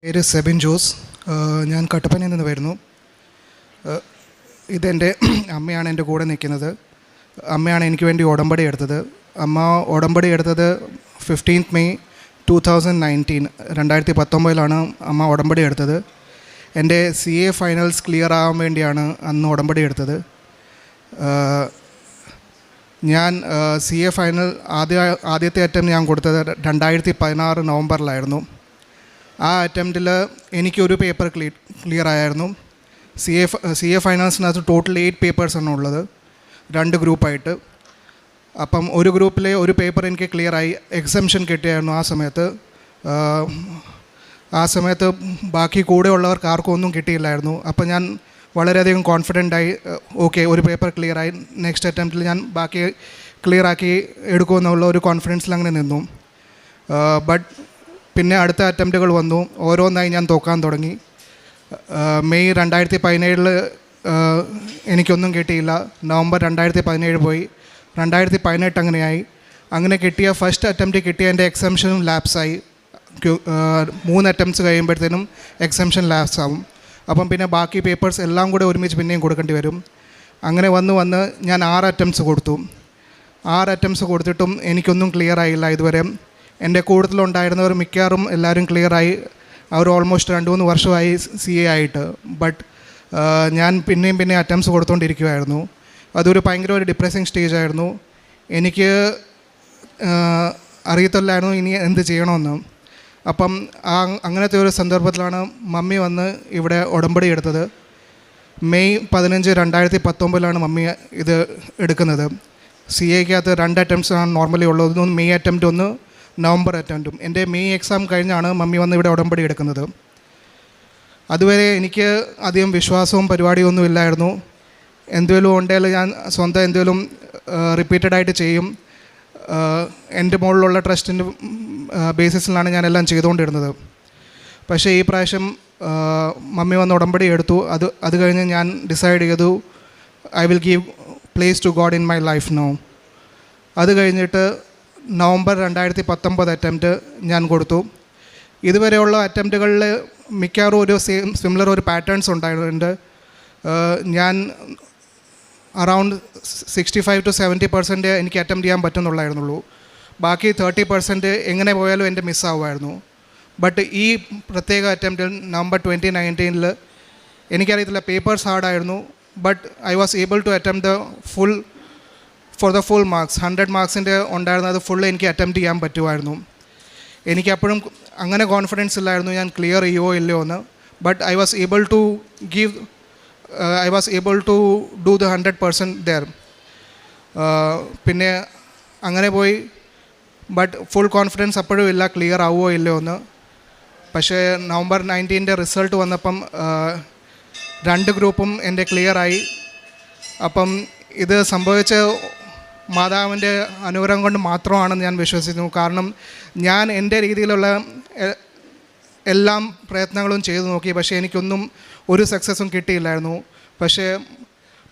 പേര് സെബിൻ ജോസ്. ഞാൻ കട്ടപ്പനയിൽ നിന്ന് വരുന്നു. ഇതെൻ്റെ അമ്മയാണ് എൻ്റെ കൂടെ നിൽക്കുന്നത്. അമ്മയാണ് എനിക്ക് വേണ്ടി ഉടമ്പടി എടുത്തത്. അമ്മ ഉടമ്പടി എടുത്തത് 15th May 2019 2019 അമ്മ ഉടമ്പടി എടുത്തത്. എൻ്റെ CA ഫൈനൽസ് ക്ലിയർ ആകാൻ വേണ്ടിയാണ് അന്ന് ഉടമ്പടി എടുത്തത്. ഞാൻ CA ഫൈനൽ ആദ്യത്തെ അറ്റംപ്റ്റ് ഞാൻ കൊടുത്തത് 2016 നവംബറിലായിരുന്നു. ആ അറ്റംപ്റ്റിൽ എനിക്കൊരു പേപ്പർ ക്ലിയർ ആയിരുന്നു. CA ഫൈനൽസിനകത്ത് ടോട്ടൽ 8 പേപ്പേഴ്സാണ് ഉള്ളത്, 2 ഗ്രൂപ്പായിട്ട്. അപ്പം ഒരു ഗ്രൂപ്പിലെ ഒരു പേപ്പർ എനിക്ക് ക്ലിയറായി, എക്സംഷൻ കിട്ടിയായിരുന്നു ആ സമയത്ത് ബാക്കി കൂടെ ഉള്ളവർക്ക് ആർക്കും ഒന്നും കിട്ടിയില്ലായിരുന്നു. അപ്പം ഞാൻ വളരെയധികം കോൺഫിഡൻ്റായി, ഓക്കെ ഒരു പേപ്പർ ക്ലിയറായി, നെക്സ്റ്റ് അറ്റംപ്റ്റിൽ ഞാൻ ബാക്കി ക്ലിയറാക്കി എടുക്കുമെന്നുള്ള ഒരു കോൺഫിഡൻസിൽ അങ്ങനെ നിന്നു. ബട്ട് പിന്നെ അടുത്ത അറ്റംപ്റ്റുകൾ വന്നു, ഓരോന്നായി ഞാൻ തോക്കാൻ തുടങ്ങി. May 2017 എനിക്കൊന്നും കിട്ടിയില്ല. നവംബർ 2017 പോയി, 2018 അങ്ങനെയായി. അങ്ങനെ കിട്ടിയ ഫസ്റ്റ് അറ്റംപ്റ്റ് കിട്ടിയ എൻ്റെ എക്സംഷനും ലാപ്സായി. 3 അറ്റംപ്റ്റ്സ് കഴിയുമ്പോഴത്തേനും എക്സംഷൻ ലാപ്സ് ആവും. അപ്പം പിന്നെ ബാക്കി പേപ്പേഴ്സ് എല്ലാം കൂടെ ഒരുമിച്ച് പിന്നെയും കൊടുക്കേണ്ടി വരും. അങ്ങനെ വന്ന് ഞാൻ 6 അറ്റംപ്റ്റ്സ് കൊടുത്തു. 6 അറ്റംപ്റ്റ്സ് കൊടുത്തിട്ടും എനിക്കൊന്നും ക്ലിയർ ആയില്ല ഇതുവരെ. എൻ്റെ കൂടുതലുണ്ടായിരുന്നവർ മിക്കവാറും എല്ലാവരും ക്ലിയറായി. അവർ ഓൾമോസ്റ്റ് 2-3 വർഷമായി CA ആയിട്ട്. ബട്ട് ഞാൻ പിന്നെയും അറ്റംപ്റ്റ്സ് കൊടുത്തുകൊണ്ടിരിക്കുമായിരുന്നു. അതൊരു ഭയങ്കര ഒരു ഡിപ്രസിങ് സ്റ്റേജായിരുന്നു. എനിക്ക് അറിയത്തില്ലായിരുന്നു ഇനി എന്ത് ചെയ്യണമെന്ന്. അപ്പം അങ്ങനത്തെ ഒരു സന്ദർഭത്തിലാണ് മമ്മി വന്ന് ഇവിടെ ഉടമ്പടി എടുത്തത്. May 15, 2019 മമ്മി ഇത് എടുക്കുന്നത്. CAക്കകത്ത് 2 അറ്റംപ്റ്റ്സാണ് നോർമലി ഉള്ളത്. ഒന്ന് May അറ്റംപ്റ്റ്, ഒന്ന് നവംബർ അറ്റംപ്റ്റും. എൻ്റെ May എക്സാം കഴിഞ്ഞാണ് മമ്മി വന്ന് ഇവിടെ ഉടമ്പടി എടുക്കുന്നത്. അതുവരെ എനിക്ക് അധികം വിശ്വാസവും പരിപാടിയൊന്നും ഇല്ലായിരുന്നു. എന്തെങ്കിലും ഉണ്ടെങ്കിൽ ഞാൻ സ്വന്തം എന്തെങ്കിലും റിപ്പീറ്റഡായിട്ട് ചെയ്യും. എൻ്റെ മുകളിലുള്ള ട്രസ്റ്റിൻ്റെ ബേസിസിലാണ് ഞാനെല്ലാം ചെയ്തുകൊണ്ടിരുന്നത്. പക്ഷേ ഈ പ്രാവശ്യം മമ്മി വന്ന് ഉടമ്പടി എടുത്തു. അത് കഴിഞ്ഞ് ഞാൻ ഡിസൈഡ് ചെയ്തു, I will give place to God in my life now. അത് കഴിഞ്ഞിട്ട് നവംബർ 2019 അറ്റംപ്റ്റ് ഞാൻ കൊടുത്തു. ഇതുവരെയുള്ള അറ്റംപ്റ്റുകളിൽ മിക്കവാറും ഒരു സിമിലർ ഒരു പാറ്റേൺസ് ഉണ്ടായിട്ടുണ്ട്. ഞാൻ അറൗണ്ട് 65 to 70% എനിക്ക് അറ്റംപ്റ്റ് ചെയ്യാൻ പറ്റുന്നുള്ളായിരുന്നുള്ളൂ. ബാക്കി 30% എങ്ങനെ പോയാലും എൻ്റെ മിസ്സാവുമായിരുന്നു. ബട്ട് ഈ പ്രത്യേക അറ്റംപ്റ്റിൽ നവംബർ 2019 എനിക്കറിയത്തില്ല, പേപ്പേഴ്സ് ഹാർഡായിരുന്നു. But I was able to attempt for the full marks. 100 മാർക്സിൻ്റെ ഉണ്ടായിരുന്നത് ഫുൾ എനിക്ക് അറ്റംപ്റ്റ് ചെയ്യാൻ പറ്റുമായിരുന്നു. എനിക്കപ്പോഴും അങ്ങനെ കോൺഫിഡൻസ് ഇല്ലായിരുന്നു ഞാൻ ക്ലിയർ ചെയ്യുമോ ഇല്ലയോ എന്ന്. But I was able to do the 100% there. പിന്നെ അങ്ങനെ പോയി. ബട്ട് ഫുൾ കോൺഫിഡൻസ് അപ്പോഴും ഇല്ല ക്ലിയർ ആവുമോ ഇല്ലയോ എന്ന്. പക്ഷേ നവംബർ 19 റിസൾട്ട് വന്നപ്പം 2 ഗ്രൂപ്പും എൻ്റെ ക്ലിയറായി. അപ്പം ഇത് സംഭവിച്ച മാതാവിൻ്റെ അനുഗ്രഹം കൊണ്ട് മാത്രമാണെന്ന് ഞാൻ വിശ്വസിക്കുന്നു. കാരണം ഞാൻ എൻ്റെ രീതിയിലുള്ള എല്ലാം പ്രയത്നങ്ങളും ചെയ്തു നോക്കി, പക്ഷേ എനിക്കൊന്നും ഒരു സക്സസ്സും കിട്ടിയില്ലായിരുന്നു. പക്ഷേ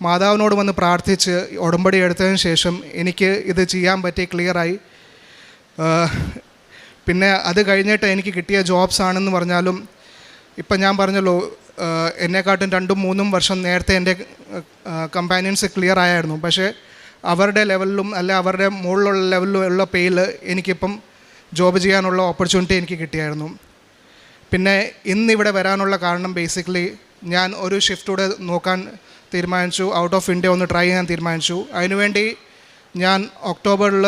മാതാവിനോട് വന്ന് പ്രാർത്ഥിച്ച് ഉടമ്പടി എടുത്തതിന് ശേഷം എനിക്ക് ഇത് ചെയ്യാൻ പറ്റി, ക്ലിയറായി. പിന്നെ അത് കഴിഞ്ഞിട്ട് എനിക്ക് കിട്ടിയ ജോബ്സ് ആണെന്ന് പറഞ്ഞാലും, ഇപ്പം ഞാൻ പറഞ്ഞല്ലോ, എന്നെക്കാട്ടും 2-3 വർഷം നേരത്തെ എൻ്റെ കമ്പാനിയൻസ് ക്ലിയർ ആയായിരുന്നു. പക്ഷേ അവരുടെ ലെവലിലും അല്ല അവരുടെ മുകളിലുള്ള ലെവലിലും ഉള്ള പേയിൽ എനിക്കിപ്പം ജോബ് ചെയ്യാനുള്ള ഓപ്പർച്യൂണിറ്റി എനിക്ക് കിട്ടിയായിരുന്നു. പിന്നെ ഇന്നിവിടെ വരാനുള്ള കാരണം ബേസിക്കലി ഞാൻ ഒരു ഷിഫ്റ്റൂടെ നോക്കാൻ തീരുമാനിച്ചു. ഔട്ട് ഓഫ് ഇന്ത്യ ഒന്ന് ട്രൈ ചെയ്യാൻ തീരുമാനിച്ചു. അതിനുവേണ്ടി ഞാൻ ഒക്ടോബറിൽ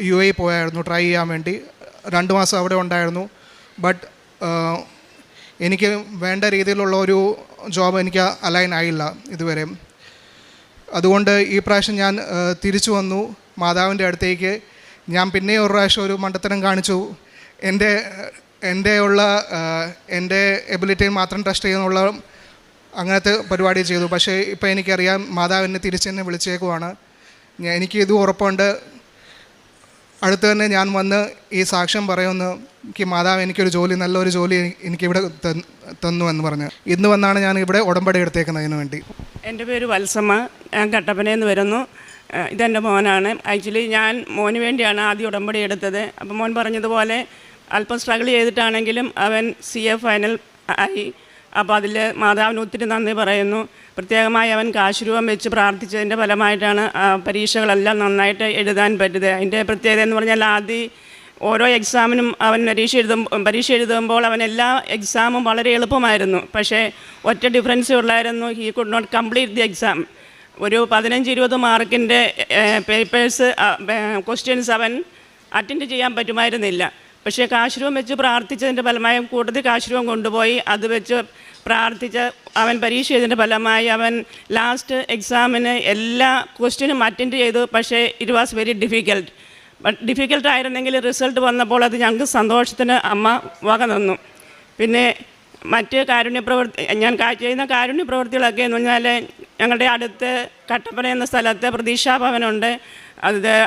UAE പോയായിരുന്നു ട്രൈ ചെയ്യാൻ വേണ്ടി. 2 മാസം അവിടെ ഉണ്ടായിരുന്നു. ബട്ട് എനിക്ക് വേണ്ട രീതിയിലുള്ള ഒരു ജോബ് എനിക്ക് അലൈൻ ആയില്ല ഇതുവരെ. അതുകൊണ്ട് ഈ പ്രാവശ്യം ഞാൻ തിരിച്ചു വന്നു മാതാവിൻ്റെ അടുത്തേക്ക്. ഞാൻ പിന്നെയും ഒരു പ്രാവശ്യം ഒരു മണ്ടത്തരം കാണിച്ചു. എൻ്റെ എബിലിറ്റിയിൽ മാത്രം ട്രസ്റ്റ് ചെയ്യുന്നുള്ള അങ്ങനത്തെ പരിപാടി ചെയ്തു. പക്ഷേ ഇപ്പോൾ എനിക്കറിയാം മാതാവിനെ തിരിച്ചെന്നെ വിളിച്ചേക്കുവാണ്. എനിക്ക് ഇത് ഉറപ്പുണ്ട്, അടുത്ത് തന്നെ ഞാൻ വന്ന് ഈ സാക്ഷ്യം പറയുമെന്ന്. എനിക്ക് മാതാവ് എനിക്കൊരു ജോലി, നല്ലൊരു ജോലി എനിക്കിവിടെ തന്നു എന്ന് പറഞ്ഞ് ഇന്ന് വന്നാണ് ഞാൻ ഇവിടെ ഉടമ്പടി എടുത്തേക്കുന്നതിന് വേണ്ടി. എൻ്റെ പേര് വത്സമ്മ, ഞാൻ കട്ടപ്പനയിൽ നിന്ന് വരുന്നു. ഇതെൻ്റെ മോനാണ്. ആക്ച്വലി ഞാൻ മോന് വേണ്ടിയാണ് ആദ്യം ഉടമ്പടി എടുത്തത്. അപ്പോൾ മോൻ പറഞ്ഞതുപോലെ അല്പം സ്ട്രഗിൾ ചെയ്തിട്ടാണെങ്കിലും അവൻ CA ഫൈനൽ ആയി. അപ്പോൾ അതിൽ മാതാവിന് ഒത്തിരി നന്ദി പറയുന്നു. പ്രത്യേകമായി അവൻ കാശുരൂപം വെച്ച് പ്രാർത്ഥിച്ചതിൻ്റെ ഫലമായിട്ടാണ് പരീക്ഷകളെല്ലാം നന്നായിട്ട് എഴുതാൻ പറ്റിയത്. അതിൻ്റെ പ്രത്യേകത എന്ന് പറഞ്ഞാൽ ആദ്യം ഓരോ എക്സാമിനും അവൻ പരീക്ഷ എഴുതുമ്പോൾ അവൻ എല്ലാ എക്സാമും വളരെ എളുപ്പമായിരുന്നു. പക്ഷേ ഒറ്റ ഡിഫറൻസേ ഉള്ളായിരുന്നു, he could not complete the exam. ഒരു 15-20 മാർക്കിൻ്റെ പേപ്പേഴ്സ് ക്വസ്റ്റ്യൻസ് അവൻ അറ്റൻഡ് ചെയ്യാൻ പറ്റുമായിരുന്നില്ല. പക്ഷേ കാശുരൂപം വെച്ച് പ്രാർത്ഥിച്ചതിൻ്റെ ഫലമായി കൂടുതൽ കാശുരൂപം കൊണ്ടുപോയി അത് വെച്ച് പ്രാർത്ഥിച്ച് അവൻ പരീക്ഷ ചെയ്തതിൻ്റെ ഫലമായി അവൻ ലാസ്റ്റ് എക്സാമിന് എല്ലാ ക്വസ്റ്റ്യനും അറ്റൻഡ് ചെയ്തു. പക്ഷേ ഇറ്റ് വാസ് വെരി ഡിഫിക്കൽട്ട് ആയിരുന്നെങ്കിൽ റിസൾട്ട് വന്നപ്പോൾ അത് ഞങ്ങൾക്ക് സന്തോഷത്തിന് അമ്മ വക തന്നു. പിന്നെ മറ്റ് ഞാൻ ചെയ്യുന്ന കാരുണ്യ പ്രവൃത്തികളൊക്കെ എന്ന് പറഞ്ഞാൽ ഞങ്ങളുടെ അടുത്ത് കട്ടപ്പന എന്ന സ്ഥലത്ത് പ്രതീക്ഷാഭവനുണ്ട്.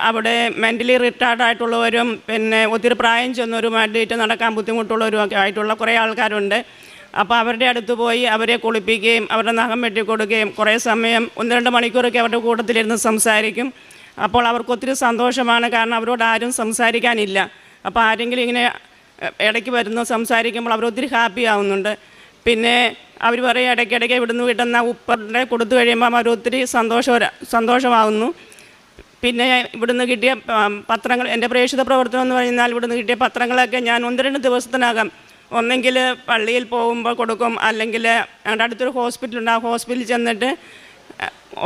അവിടെ മെൻ്റലി റിട്ടാർഡ് ആയിട്ടുള്ളവരും പിന്നെ ഒത്തിരി പ്രായം ചെന്നവരുമായിട്ട് നടക്കാൻ ബുദ്ധിമുട്ടുള്ളവരും ഒക്കെ ആയിട്ടുള്ള കുറേ ആൾക്കാരുണ്ട്. അപ്പോൾ അവരുടെ അടുത്ത് പോയി അവരെ കുളിപ്പിക്കുകയും അവരുടെ നഖം വെട്ടിക്കൊടുക്കുകയും കുറേ സമയം 1-2 മണിക്കൂറൊക്കെ അവരുടെ കൂട്ടത്തിലിരുന്ന് സംസാരിക്കും. അപ്പോൾ അവർക്ക് ഒത്തിരി സന്തോഷമാണ്, കാരണം അവരോട് ആരും സംസാരിക്കാനില്ല. അപ്പോൾ ആരെങ്കിലും ഇങ്ങനെ ഇടയ്ക്ക് വരുന്നു സംസാരിക്കുമ്പോൾ അവർ ഒത്തിരി ഹാപ്പി ആവുന്നുണ്ട്. പിന്നെ അവർ പറയും ഇടയ്ക്കിടയ്ക്ക് ഇവിടുന്ന് കിട്ടുന്ന ഉപ്പറിൻ്റെ കൊടുത്തു കഴിയുമ്പോൾ അവർ ഒത്തിരി സന്തോഷമാകുന്നു. പിന്നെ ഇവിടുന്ന് കിട്ടിയ പത്രങ്ങൾ, എൻ്റെ പ്രേക്ഷിത പ്രവർത്തനം എന്ന് പറഞ്ഞാൽ ഇവിടുന്ന് കിട്ടിയ പത്രങ്ങളൊക്കെ ഞാൻ 1-2 ദിവസത്തിനകം ഒന്നെങ്കിൽ പള്ളിയിൽ പോകുമ്പോൾ കൊടുക്കും, അല്ലെങ്കിൽ ഞങ്ങളുടെ അടുത്തൊരു ഹോസ്പിറ്റലുണ്ട്, ആ ഹോസ്പിറ്റലിൽ ചെന്നിട്ട്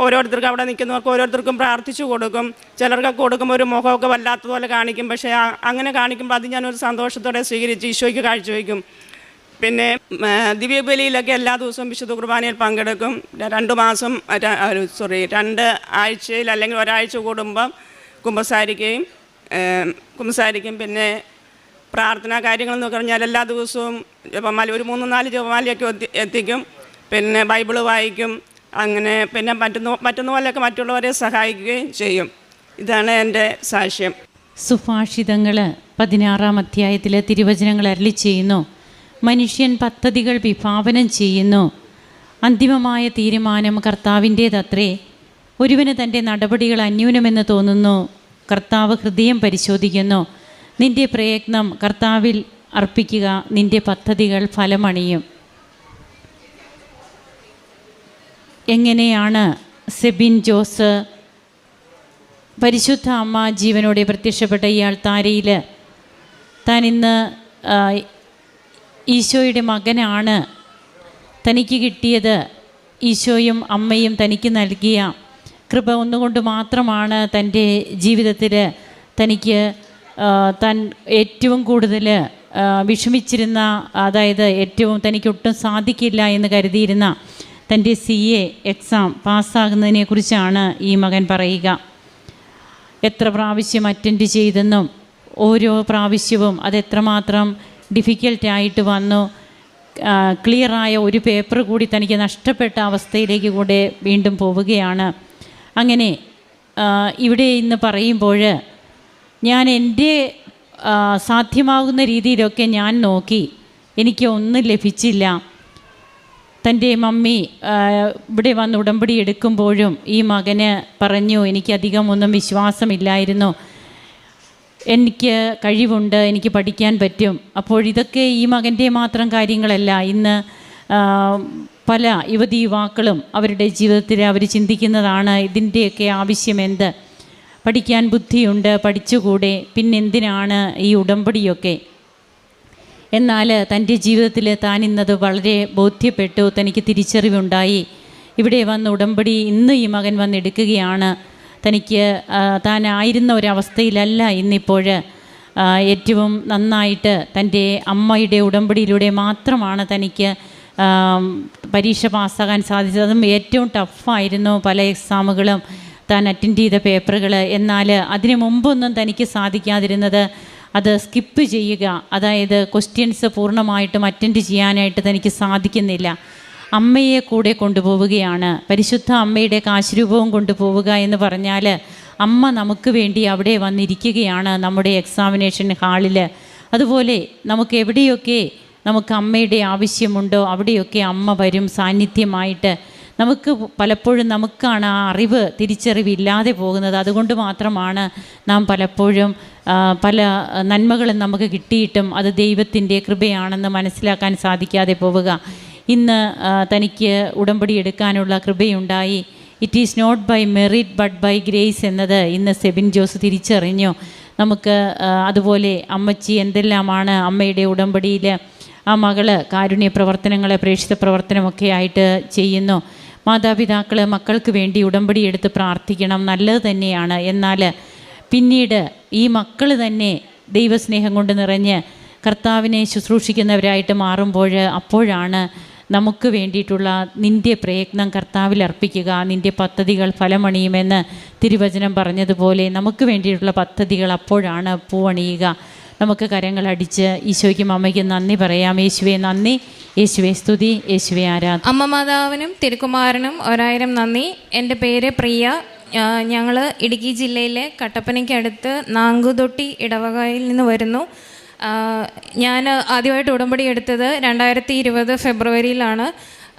ഓരോരുത്തർക്കും അവിടെ നിൽക്കുന്നവർക്ക് ഓരോരുത്തർക്കും പ്രാർത്ഥിച്ചു കൊടുക്കും. ചിലർക്കൊക്കെ കൊടുക്കുമ്പോൾ ഒരു മുഖമൊക്കെ വല്ലാത്തതുപോലെ കാണിക്കും. പക്ഷേ അങ്ങനെ കാണിക്കുമ്പോൾ അത് ഞാനൊരു സന്തോഷത്തോടെ സ്വീകരിച്ച് ഈശോയ്ക്ക് കാഴ്ചവെക്കും. പിന്നെ ദിവ്യബലിയിലൊക്കെ എല്ലാ ദിവസവും വിശുദ്ധ കുർബാനയിൽ പങ്കെടുക്കും. 2 ആഴ്ചയിൽ അല്ലെങ്കിൽ ഒരാഴ്ച കൂടുമ്പം കുമ്പസാരിക്കും. പിന്നെ പ്രാർത്ഥനാ കാര്യങ്ങളെന്ന് പറഞ്ഞാൽ എല്ലാ ദിവസവും ജപമാല ഒരു 3-4 ജപമാലയൊക്കെ എത്തിക്കും. പിന്നെ ബൈബിള് വായിക്കും. അങ്ങനെ പിന്നെ പറ്റുന്ന പോലെയൊക്കെ മറ്റുള്ളവരെ സഹായിക്കുകയും ചെയ്യും. ഇതാണ് എൻ്റെ സാക്ഷ്യം. സുഭാഷിതങ്ങൾ 16-ാം അധ്യായത്തിൽ തിരുവചനങ്ങൾ അരുളി ചെയ്യുന്നു, മനുഷ്യൻ പദ്ധതികൾ വിഭാവനം ചെയ്യുന്നു, അന്തിമമായ തീരുമാനം കർത്താവിൻ്റേതത്രേ. ഒരുവന് തൻ്റെ നടപടികൾ അന്യൂനമെന്ന് തോന്നുന്നു, കർത്താവ് ഹൃദയം പരിശോധിക്കുന്നു. നിൻ്റെ പ്രയത്നം കർത്താവിൽ അർപ്പിക്കുക, നിൻ്റെ പദ്ധതികൾ ഫലമണിയും. എങ്ങനെയാണ് സെബിൻ ജോസ് പരിശുദ്ധ അമ്മ ജീവനോടെ പ്രത്യക്ഷപ്പെട്ട ഈ ആൾത്താരയിൽ താൻ ഇന്ന് ഈശോയുടെ മകനാണ്, തനിക്ക് കിട്ടിയത് ഈശോയും അമ്മയും തനിക്ക് നൽകിയ കൃപ ഒന്നുകൊണ്ട് മാത്രമാണ് തൻ്റെ ജീവിതത്തിൽ തനിക്ക് താൻ ഏറ്റവും കൂടുതൽ വിഷമിച്ചിരുന്ന, അതായത് ഏറ്റവും തനിക്കൊട്ടും സാധിക്കില്ല എന്ന് കരുതിയിരുന്ന തൻ്റെ CA എക്സാം പാസ്സാകുന്നതിനെക്കുറിച്ചാണ് ഈ മകൻ പറയുക. എത്ര പ്രാവശ്യം അറ്റൻഡ് ചെയ്തെന്നും ഓരോ പ്രാവശ്യവും അതെത്രമാത്രം ഡിഫിക്കൽട്ടായിട്ട് വന്നു, ക്ലിയറായ ഒരു പേപ്പർ കൂടി തനിക്ക് നഷ്ടപ്പെട്ട അവസ്ഥയിലേക്ക് കൂടെ വീണ്ടും പോവുകയാണ്. അങ്ങനെ ഇവിടെ ഇന്ന് പറയുമ്പോൾ ഞാൻ എൻ്റെ സാധ്യമാകുന്ന രീതിയിലൊക്കെ ഞാൻ നോക്കി, എനിക്ക് ഒന്നും ലഭിച്ചില്ല. തൻ്റെ മമ്മി ഇവിടെ വന്ന് ഉടമ്പടി എടുക്കുമ്പോഴും ഈ മകന് പറഞ്ഞു, എനിക്കധികം ഒന്നും വിശ്വാസമില്ലായിരുന്നു, എനിക്ക് കഴിവുണ്ട്, എനിക്ക് പഠിക്കാൻ പറ്റും. അപ്പോൾ ഇതൊക്കെ ഈ മകൻ്റെ മാത്രം കാര്യങ്ങളല്ല. ഇന്ന് പല യുവതീ-യുവാക്കളും അവരുടെ ജീവിതത്തിൽ അവർ ചിന്തിക്കുന്നതാണ്, ഇതിൻ്റെയൊക്കെ ആവശ്യം എന്ത്, പഠിക്കാൻ ബുദ്ധിയുണ്ട്, പഠിച്ചുകൂടെ, പിന്നെന്തിനാണ് ഈ ഉടമ്പടിയൊക്കെ. എന്നാൽ തൻ്റെ ജീവിതത്തിൽ താൻ ഇന്നത് വളരെ ബോധ്യപ്പെട്ടു, തനിക്ക് തിരിച്ചറിവുണ്ടായി. ഇവിടെ വന്ന് ഉടമ്പടി ഇന്ന് ഈ മകൻ വന്നെടുക്കുകയാണ്. തനിക്ക് താനായിരുന്ന ഒരവസ്ഥയിലല്ല ഇന്നിപ്പോൾ. ഏറ്റവും നന്നായിട്ട് തൻ്റെ അമ്മയുടെ ഉടമ്പടിയിലൂടെ മാത്രമാണ് തനിക്ക് പരീക്ഷ പാസ്സാകാൻ സാധിച്ചത്. അതും ഏറ്റവും ടഫായിരുന്നു പല എക്സാമുകളും താൻ അറ്റൻഡ് ചെയ്ത പേപ്പറുകൾ. എന്നാൽ അതിനു മുമ്പൊന്നും തനിക്ക് സാധിക്കാതിരുന്നത് അത് സ്കിപ്പ് ചെയ്യുക, അതായത് ക്വസ്റ്റ്യൻസ് പൂർണ്ണമായിട്ടും അറ്റൻഡ് ചെയ്യാനായിട്ട് തനിക്ക് സാധിക്കുന്നില്ല. അമ്മയെ കൂടെ കൊണ്ടുപോവുകയാണ്. പരിശുദ്ധ അമ്മയുടെ കാശുരൂപവും കൊണ്ടുപോവുക എന്ന് പറഞ്ഞാൽ അമ്മ നമുക്ക് വേണ്ടി അവിടെ വന്നിരിക്കുകയാണ് നമ്മുടെ എക്സാമിനേഷൻ ഹാളിൽ. അതുപോലെ നമുക്ക് എവിടെയൊക്കെ നമുക്ക് അമ്മയുടെ ആവശ്യമുണ്ടോ അവിടെയൊക്കെ അമ്മ വരും സാന്നിധ്യമായിട്ട്. നമുക്ക് പലപ്പോഴും നമുക്കാണ് ആ തിരിച്ചറിവില്ലാതെ പോകുന്നത്. അതുകൊണ്ട് മാത്രമാണ് നാം പലപ്പോഴും പല നന്മകളും നമുക്ക് കിട്ടിയിട്ടും അത് ദൈവത്തിൻ്റെ കൃപയാണെന്ന് മനസ്സിലാക്കാൻ സാധിക്കാതെ പോവുക. ഇന്ന് തനിക്ക് ഉടമ്പടി എടുക്കാനുള്ള കൃപയുണ്ടായി. It is not by merit but by grace എന്നത് ഇന്ന് സെബിൻ ജോസ് തിരിച്ചറിഞ്ഞു. നമുക്ക് അതുപോലെ അമ്മച്ചി എന്തെല്ലാമാണ് അമ്മയുടെ ഉടമ്പടിയിൽ ആ മകള് കാരുണ്യ പ്രവർത്തനങ്ങളെ പ്രേക്ഷിത പ്രവർത്തനമൊക്കെ ആയിട്ട് ചെയ്യുന്നു. മാതാപിതാക്കൾ മക്കൾക്ക് വേണ്ടി ഉടമ്പടി എടുത്ത് പ്രാർത്ഥിക്കണം, നല്ലത് തന്നെയാണ്. എന്നാൽ പിന്നീട് ഈ മക്കൾ തന്നെ ദൈവസ്നേഹം കൊണ്ട് നിറഞ്ഞ് കർത്താവിനെ ശുശ്രൂഷിക്കുന്നവരായിട്ട് മാറുമ്പോൾ അപ്പോഴാണ് നമുക്ക് വേണ്ടിയിട്ടുള്ള നിൻ്റെ പ്രയത്നം കർത്താവിൽ അർപ്പിക്കുക, നിൻ്റെ പദ്ധതികൾ ഫലമണിയുമെന്ന് തിരുവചനം പറഞ്ഞതുപോലെ നമുക്ക് വേണ്ടിയിട്ടുള്ള പദ്ധതികൾ അപ്പോഴാണ് പൂവണിയുക. നമുക്ക് കരങ്ങളടിച്ച് ഈശോയ്ക്കും അമ്മയ്ക്കും നന്ദി പറയാം. യേശുവേ നന്ദി, യേശുവേ സ്തുതി, യേശുവേ ആരാധന. അമ്മ മാതാവിനും തിരുക്കുമാരനും 1000 നന്ദി. എൻ്റെ പേര് പ്രിയ. ഞങ്ങൾ ഇടുക്കി ജില്ലയിലെ കട്ടപ്പനയ്ക്കടുത്ത് നാങ്കുതൊട്ടി ഇടവകയിൽ നിന്ന് വരുന്നു. ഞാൻ ആദ്യമായിട്ട് ഉടമ്പടി എടുത്തത് 2020 ഫെബ്രുവരിയിലാണ്.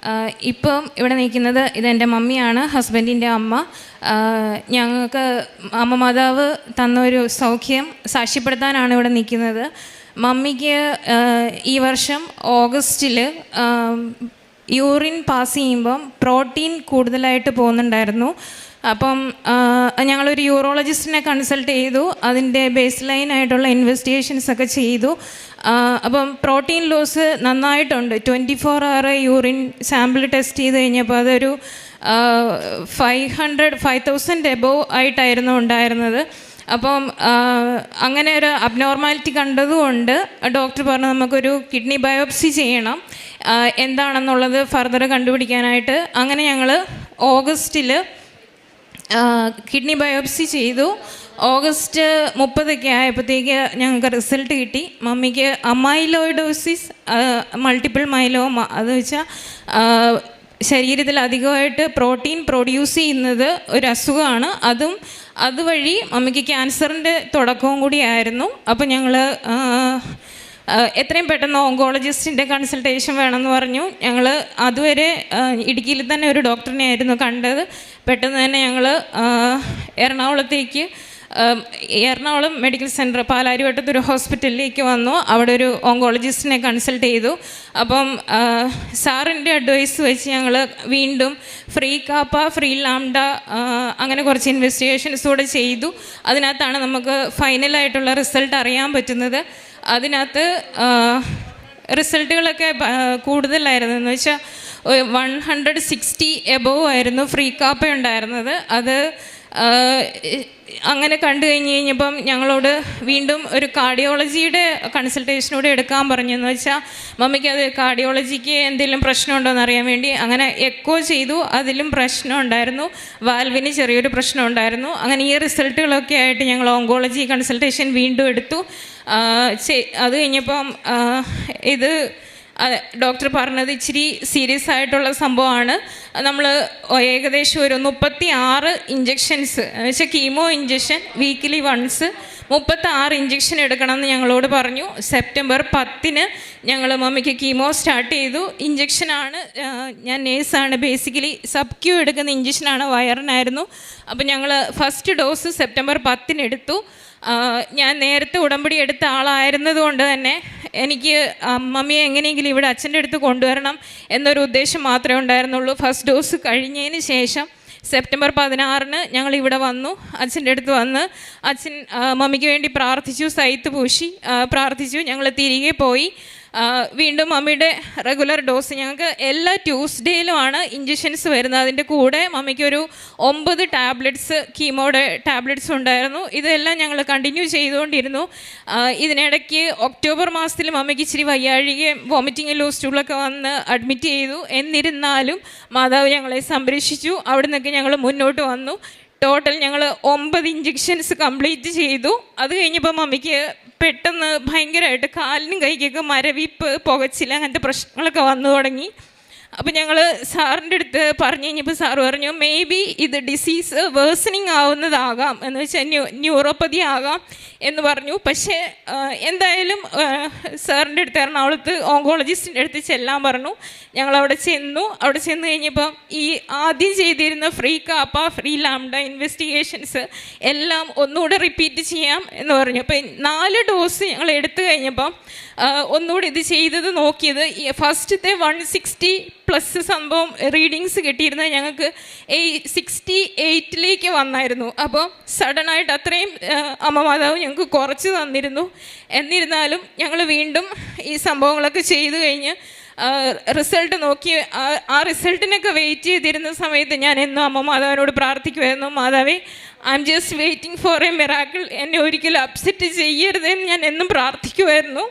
ഇപ്പം ഇവിടെ നിൽക്കുന്നത് ഇതെൻ്റെ മമ്മിയാണ്, ഹസ്ബൻഡിൻ്റെ അമ്മ. ഞങ്ങൾക്ക് അമ്മ മാതാവ് തന്നൊരു സൗഖ്യം സാക്ഷ്യപ്പെടുത്താനാണ് ഇവിടെ നിൽക്കുന്നത്. മമ്മിക്ക് ഈ വർഷം ഓഗസ്റ്റിൽ യൂറിൻ പാസ് ചെയ്യുമ്പം പ്രോട്ടീൻ കൂടുതലായിട്ട് പോകുന്നുണ്ടായിരുന്നു. അപ്പം ഞങ്ങളൊരു യൂറോളജിസ്റ്റിനെ കൺസൾട്ട് ചെയ്തു. അതിൻ്റെ ബേസ് ലൈനായിട്ടുള്ള ഇൻവെസ്റ്റിഗേഷൻസ് ഒക്കെ ചെയ്തു. അപ്പം പ്രോട്ടീൻ ലോസ് നന്നായിട്ടുണ്ട്. 24 hour യൂറിൻ സാമ്പിൾ ടെസ്റ്റ് ചെയ്ത് കഴിഞ്ഞപ്പോൾ അതൊരു 5,000 എബോവ് ആയിട്ടായിരുന്നു ഉണ്ടായിരുന്നത്. അപ്പം അങ്ങനെ ഒരു അബ്നോർമാലിറ്റി കണ്ടതുകൊണ്ട് ഡോക്ടർ പറഞ്ഞു നമുക്കൊരു കിഡ്നി ബയോപ്സി ചെയ്യണം, എന്താണെന്നുള്ളത് ഫർദർ കണ്ടുപിടിക്കാനായിട്ട്. അങ്ങനെ ഞങ്ങൾ ഓഗസ്റ്റിൽ കിഡ്നി ബയോപ്സി ചെയ്തു. ഓഗസ്റ്റ് 30 ആയപ്പോഴത്തേക്ക് ഞങ്ങൾക്ക് റിസൾട്ട് കിട്ടി. മമ്മിക്ക് അമൈലോയിഡോസിസ് മൾട്ടിപ്പിൾ മൈലോമ, അത് വെച്ചാൽ ശരീരത്തിൽ അധികമായിട്ട് പ്രോട്ടീൻ പ്രൊഡ്യൂസ് ചെയ്യുന്നത് ഒരു അസുഖമാണ്. അതുവഴി മമ്മിക്ക് ക്യാൻസറിൻ്റെ തുടക്കവും കൂടിയായിരുന്നു. അപ്പോൾ ഞങ്ങൾ എത്രയും പെട്ടെന്ന് ഓങ്കോളജിസ്റ്റിൻ്റെ കൺസൾട്ടേഷൻ വേണമെന്ന് പറഞ്ഞു. ഞങ്ങൾ അതുവരെ ഇടുക്കിയിൽ തന്നെ ഒരു ഡോക്ടറിനെ ആയിരുന്നു കണ്ടത്. പെട്ടെന്ന് തന്നെ ഞങ്ങൾ എറണാകുളം മെഡിക്കൽ സെൻറ്റർ പാലാരിവട്ടത്തൊരു ഹോസ്പിറ്റലിലേക്ക് വന്നു. അവിടെ ഒരു ഓങ്കോളജിസ്റ്റിനെ കൺസൾട്ട് ചെയ്തു. അപ്പം സാറിൻ്റെ അഡ്വൈസ് വെച്ച് ഞങ്ങൾ വീണ്ടും ഫ്രീ കാപ്പ, ഫ്രീ ലാംഡ അങ്ങനെ കുറച്ച് ഇൻവെസ്റ്റിഗേഷൻസ് കൂടെ ചെയ്തു. അതിനകത്താണ് നമുക്ക് ഫൈനലായിട്ടുള്ള റിസൾട്ട് അറിയാൻ പറ്റുന്നത്. അതിനകത്ത് റിസൾട്ടുകളൊക്കെ കൂടുതലായിരുന്നു. എന്ന് വെച്ചാൽ 160 എബോവ് ആയിരുന്നു ഫ്രീ കാപ്പ ഉണ്ടായിരുന്നത്. അത് അങ്ങനെ കണ്ടു കഴിഞ്ഞപ്പം ഞങ്ങളോട് വീണ്ടും ഒരു കാർഡിയോളജിയുടെ കൺസൾട്ടേഷനൂടെ എടുക്കാൻ പറഞ്ഞു. എന്ന് വെച്ചാൽ മമ്മിക്ക് അത് കാർഡിയോളജിക്ക് എന്തെങ്കിലും പ്രശ്നമുണ്ടോ എന്നറിയാൻ വേണ്ടി. അങ്ങനെ എക്കോ ചെയ്തു, അതിലും പ്രശ്നം ഉണ്ടായിരുന്നു. വാൽവിന് ചെറിയൊരു പ്രശ്നം ഉണ്ടായിരുന്നു. അങ്ങനെ ഈ റിസൾട്ടുകളൊക്കെ ആയിട്ട് ഞങ്ങൾ ഓങ്കോളജി കൺസൾട്ടേഷൻ വീണ്ടും എടുത്തു. അത് കഴിഞ്ഞപ്പം ഇത് ഡോക്ടർ പറഞ്ഞത് ഇച്ചിരി സീരിയസ് ആയിട്ടുള്ള സംഭവമാണ്. നമ്മൾ ഏകദേശം ഒരു 36 ഇഞ്ചക്ഷൻസ് എന്ന് വെച്ചാൽ chemo injection weekly once 36 injection എടുക്കണമെന്ന് ഞങ്ങളോട് പറഞ്ഞു. സെപ്റ്റംബർ 10 ഞങ്ങൾ മമ്മിക്ക് കീമോ സ്റ്റാർട്ട് ചെയ്തു. ഇഞ്ചക്ഷനാണ്, ഞാൻ നേഴ്സാണ്, ബേസിക്കലി സബ് ക്യൂ എടുക്കുന്ന ഇഞ്ചക്ഷനാണ്, വയറിനായിരുന്നു. അപ്പോൾ ഞങ്ങൾ ഫസ്റ്റ് ഡോസ് സെപ്റ്റംബർ 10 എടുത്തു. ഞാൻ നേരത്തെ ഉടമ്പടി എടുത്ത ആളായിരുന്നത് കൊണ്ട് തന്നെ എനിക്ക് മമ്മിയെ എങ്ങനെയെങ്കിലും ഇവിടെ അച്ഛൻ്റെ അടുത്ത് കൊണ്ടുവരണം എന്നൊരു ഉദ്ദേശം മാത്രമേ ഉണ്ടായിരുന്നുള്ളൂ. ഫസ്റ്റ് ഡോസ് കഴിഞ്ഞതിന് ശേഷം സെപ്റ്റംബർ 16 ഞങ്ങൾ ഇവിടെ വന്നു. അച്ഛൻ്റെ അടുത്ത് വന്ന് അച്ഛൻ മമ്മിക്ക് വേണ്ടി പ്രാർത്ഥിച്ചു, സൈത്ത് പൂശി പ്രാർത്ഥിച്ചു. ഞങ്ങൾ തിരികെ പോയി. വീണ്ടും മമ്മിയുടെ റെഗുലർ ഡോസ് ഞങ്ങൾക്ക് എല്ലാ ട്യൂസ്ഡേയിലുമാണ് ഇഞ്ചക്ഷൻസ് വരുന്നത്. അതിൻ്റെ കൂടെ മമ്മിക്കൊരു 9 ടാബ്ലറ്റ്സ് കീമോയുടെ ടാബ്ലറ്റ്സ് ഉണ്ടായിരുന്നു. ഇതെല്ലാം ഞങ്ങൾ കണ്ടിന്യൂ ചെയ്തുകൊണ്ടിരുന്നു. ഇതിനിടയ്ക്ക് ഒക്ടോബർ മാസത്തിൽ മമ്മിക്ക് ഇച്ചിരി വയ്യാഴികയും വോമിറ്റിംഗ് ലൂസ്റ്റൂളൊക്കെ വന്ന് അഡ്മിറ്റ് ചെയ്തു. എന്നിരുന്നാലും മാതാവ് ഞങ്ങളെ സംരക്ഷിച്ചു. അവിടെ നിന്നൊക്കെ ഞങ്ങൾ മുന്നോട്ട് വന്നു. ടോട്ടൽ ഞങ്ങൾ 9 ഇഞ്ചക്ഷൻസ് കംപ്ലീറ്റ് ചെയ്തു. അത് കഴിഞ്ഞപ്പോൾ മമ്മിക്ക് പെട്ടെന്ന് ഭയങ്കരമായിട്ട് കാലിനും കൈക്കൊക്കെ മരവിപ്പ്, പുകച്ചിൽ, അങ്ങനത്തെ പ്രശ്നങ്ങളൊക്കെ വന്നു തുടങ്ങി. അപ്പോൾ ഞങ്ങൾ സാറിൻ്റെ അടുത്ത് പറഞ്ഞു കഴിഞ്ഞപ്പോൾ സാറ് പറഞ്ഞു മേ ബി ഇത് ഡിസീസ് വേഴ്സണിങ് ആവുന്നതാകാം, എന്ന് വെച്ചാൽ ന്യൂറോപ്പതി ആകാം എന്ന് പറഞ്ഞു. പക്ഷേ എന്തായാലും സാറിൻ്റെ അടുത്ത് എറണാകുളത്ത് ഓങ്കോളജിസ്റ്റിൻ്റെ അടുത്ത് ചെല്ലാൻ പറഞ്ഞു. ഞങ്ങളവിടെ ചെന്നു. അവിടെ ചെന്ന് കഴിഞ്ഞപ്പം ഈ ആദ്യം ചെയ്തിരുന്ന free kappa, free lambda investigations എല്ലാം ഒന്നുകൂടെ റിപ്പീറ്റ് ചെയ്യാം എന്ന് പറഞ്ഞു. അപ്പം 4 ഡോസ് ഞങ്ങൾ എടുത്തു കഴിഞ്ഞപ്പം ഒന്നുകൂടി ഇത് ചെയ്തത് നോക്കിയത് ഫസ്റ്റത്തെ 160+ സംഭവം റീഡിങ്സ് കിട്ടിയിരുന്നത് ഞങ്ങൾക്ക് 68 വന്നായിരുന്നു. അപ്പോൾ സഡനായിട്ട് അത്രയും അമ്മ മാതാവ് ഞങ്ങൾക്ക് കുറച്ച് തന്നിരുന്നു. എന്നിരുന്നാലും ഞങ്ങൾ വീണ്ടും ഈ സംഭവങ്ങളൊക്കെ ചെയ്തു കഴിഞ്ഞ് റിസൾട്ട് നോക്കി ആ റിസൾട്ടിനൊക്കെ വെയിറ്റ് ചെയ്തിരുന്ന സമയത്ത് ഞാൻ എന്നും അമ്മ മാതാവിനോട് പ്രാർത്ഥിക്കുമായിരുന്നു, മാതാവേ I am just waiting for A miracle, എന്നെ ഒരിക്കലും അപ്സെറ്റ് ചെയ്യരുതെന്ന് ഞാൻ എന്നും പ്രാർത്ഥിക്കുമായിരുന്നു.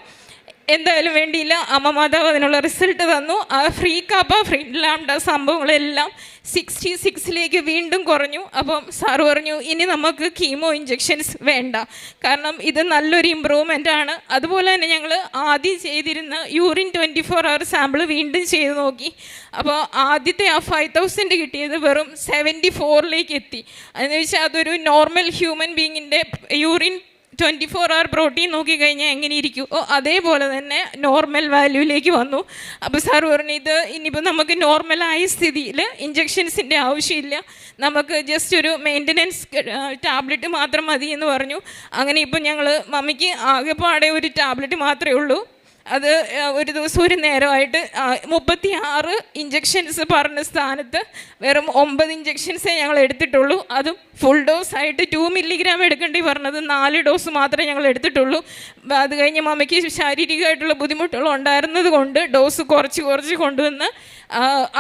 എന്തായാലും വേണ്ടിയില്ല, അമ്മ മാതാവ് അതിനുള്ള റിസൾട്ട് തന്നു. ആ ഫ്രീ കാപ്പ, ഫ്രീ ലാംഡ സംഭവങ്ങളെല്ലാം 66 വീണ്ടും കുറഞ്ഞു. അപ്പം സാറ് പറഞ്ഞു ഇനി നമുക്ക് കീമോ ഇഞ്ചെക്ഷൻസ് വേണ്ട, കാരണം ഇത് നല്ലൊരു ഇമ്പ്രൂവ്മെൻ്റ് ആണ്. അതുപോലെ തന്നെ ഞങ്ങൾ ആദ്യം ചെയ്തിരുന്ന യൂറിൻ 24 hour സാമ്പിൾ വീണ്ടും ചെയ്ത് നോക്കി. അപ്പോൾ ആദ്യത്തെ ആ 5000 കിട്ടിയത് വെറും 74 എത്തി. അതെന്ന് വെച്ചാൽ അതൊരു നോർമൽ ഹ്യൂമൻ ബീങ്ങിൻ്റെ യൂറിൻ 24 hour പ്രോട്ടീൻ നോക്കിക്കഴിഞ്ഞാൽ എങ്ങനെ ഇരിക്കും അതേപോലെ തന്നെ നോർമൽ വാല്യൂയിലേക്ക് വന്നു. അപ്പോൾ സാർ പറഞ്ഞു ഇത് ഇനിയിപ്പോൾ നമുക്ക് നോർമലായ സ്ഥിതിയിൽ ഇഞ്ചെക്ഷൻസിൻ്റെ ആവശ്യമില്ല, നമുക്ക് ജസ്റ്റ് ഒരു മെയിൻ്റനൻസ് ടാബ്ലറ്റ് മാത്രം മതി എന്ന് പറഞ്ഞു. അങ്ങനെ ഇപ്പം ഞങ്ങൾ മമ്മിക്ക് ആകെപ്പാടെ ഒരു ടാബ്ലറ്റ് മാത്രമേ ഉള്ളൂ. അത് ഒരു ദിവസം ഒരു നേരമായിട്ട് 36 ഇഞ്ചെക്ഷൻസ് പറഞ്ഞ സ്ഥാനത്ത് വെറും 9 ഇഞ്ചെക്ഷൻസേ ഞങ്ങൾ എടുത്തിട്ടുള്ളൂ. അതും ഫുൾ ഡോസ് ആയിട്ട് 2 milligram എടുക്കേണ്ടി പറഞ്ഞത് 4 ഡോസ് മാത്രമേ ഞങ്ങൾ എടുത്തിട്ടുള്ളൂ. അത് കഴിഞ്ഞ് മമ്മിക്ക് ശാരീരികമായിട്ടുള്ള ബുദ്ധിമുട്ടുകൾ ഉണ്ടായിരുന്നത് കൊണ്ട് ഡോസ് കുറച്ച് കൊണ്ടുവന്ന്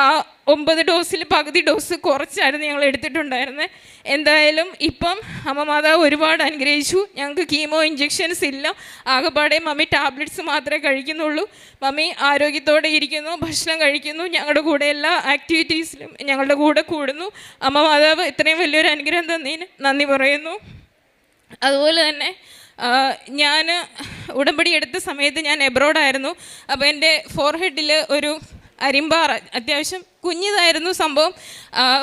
ആ 9 ഡോസിൽ പകുതി ഡോസ് കുറച്ചായിരുന്നു ഞങ്ങൾ എടുത്തിട്ടുണ്ടായിരുന്നത്. എന്തായാലും ഇപ്പം അമ്മ മാതാവ് ഒരുപാട് അനുഗ്രഹിച്ചു. ഞങ്ങൾക്ക് കീമോ ഇഞ്ചെക്ഷൻസ് ഇല്ല, ആകെപ്പാടെ മമ്മി ടാബ്ലറ്റ്സ് മാത്രമേ കഴിക്കുന്നുള്ളൂ. മമ്മി ആരോഗ്യത്തോടെ ഇരിക്കുന്നു, ഭക്ഷണം കഴിക്കുന്നു, ഞങ്ങളുടെ കൂടെ എല്ലാ ആക്ടിവിറ്റീസിലും ഞങ്ങളുടെ കൂടെ കൂടുന്നു. അമ്മ മാതാവ് ഇത്രയും വലിയൊരു അനുഗ്രഹം തന്നതിന് നന്ദി പറയുന്നു. അതുപോലെ തന്നെ ഞാൻ ഉടമ്പടി എടുത്ത സമയത്ത് ഞാൻ എബ്രോഡായിരുന്നു. അപ്പോൾ എൻ്റെ ഫോർഹെഡിൽ ഒരു അരിമ്പാറ അത്യാവശ്യം കുഞ്ഞിതായിരുന്നു സംഭവം,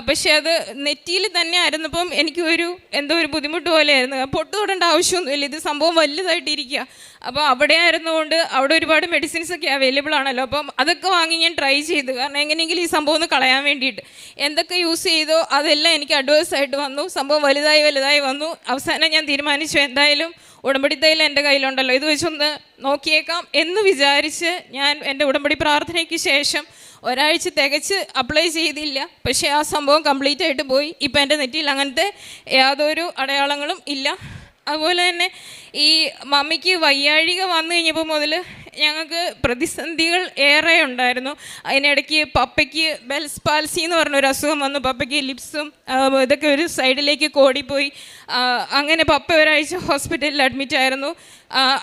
പക്ഷേ അത് നെറ്റിയിൽ തന്നെ ആയിരുന്നപ്പം എനിക്ക് എന്തോ ഒരു ബുദ്ധിമുട്ട് പോലെയായിരുന്നു. പൊട്ട് തൊടേണ്ട ആവശ്യമൊന്നുമില്ല, ഇത് സംഭവം വലുതായിട്ടിരിക്കുക. അപ്പോൾ അവിടെ ആയിരുന്നുകൊണ്ട് അവിടെ ഒരുപാട് മെഡിസിൻസൊക്കെ അവൈലബിൾ ആണല്ലോ. അപ്പം അതൊക്കെ വാങ്ങി ഞാൻ ട്രൈ ചെയ്തു, കാരണം എങ്ങനെയെങ്കിലും ഈ സംഭവം ഒന്ന് കളയാൻ വേണ്ടിയിട്ട്. എന്തൊക്കെ യൂസ് ചെയ്തോ അതെല്ലാം എനിക്ക് അഡ്വേഴ്സായിട്ട് വന്നു. സംഭവം വലുതായി വന്നു. അവസാനം ഞാൻ തീരുമാനിച്ചു എന്തായാലും ഉടമ്പടി തൈലം എൻ്റെ കയ്യിലുണ്ടല്ലോ, ഇത് വെച്ചൊന്ന് നോക്കിയേക്കാം എന്ന് വിചാരിച്ച് ഞാൻ എൻ്റെ ഉടമ്പടി പ്രാർത്ഥനയ്ക്ക് ശേഷം ഒരാഴ്ച തികച്ച് അപ്ലൈ ചെയ്തില്ല. പക്ഷേ ആ സംഭവം കംപ്ലീറ്റ് ആയിട്ട് പോയി. ഇപ്പം എൻ്റെ നെറ്റിയിൽ അങ്ങനത്തെ യാതൊരു അടയാളങ്ങളും ഇല്ല. അതുപോലെ തന്നെ ഈ മമ്മിക്ക് വയ്യാഴിക വന്നു കഴിഞ്ഞപ്പോൾ മുതൽ ഞങ്ങൾക്ക് പ്രതിസന്ധികൾ ഏറെ ഉണ്ടായിരുന്നു. അതിനിടയ്ക്ക് പപ്പയ്ക്ക് ബെൽസ് പാൽസി എന്ന് പറഞ്ഞൊരു അസുഖം വന്നു. പപ്പയ്ക്ക് ലിപ്സും ഇതൊക്കെ ഒരു സൈഡിലേക്ക് കോടിപ്പോയി. അങ്ങനെ പപ്പ ഒരാഴ്ച ഹോസ്പിറ്റലിൽ അഡ്മിറ്റ് ആയിരുന്നു.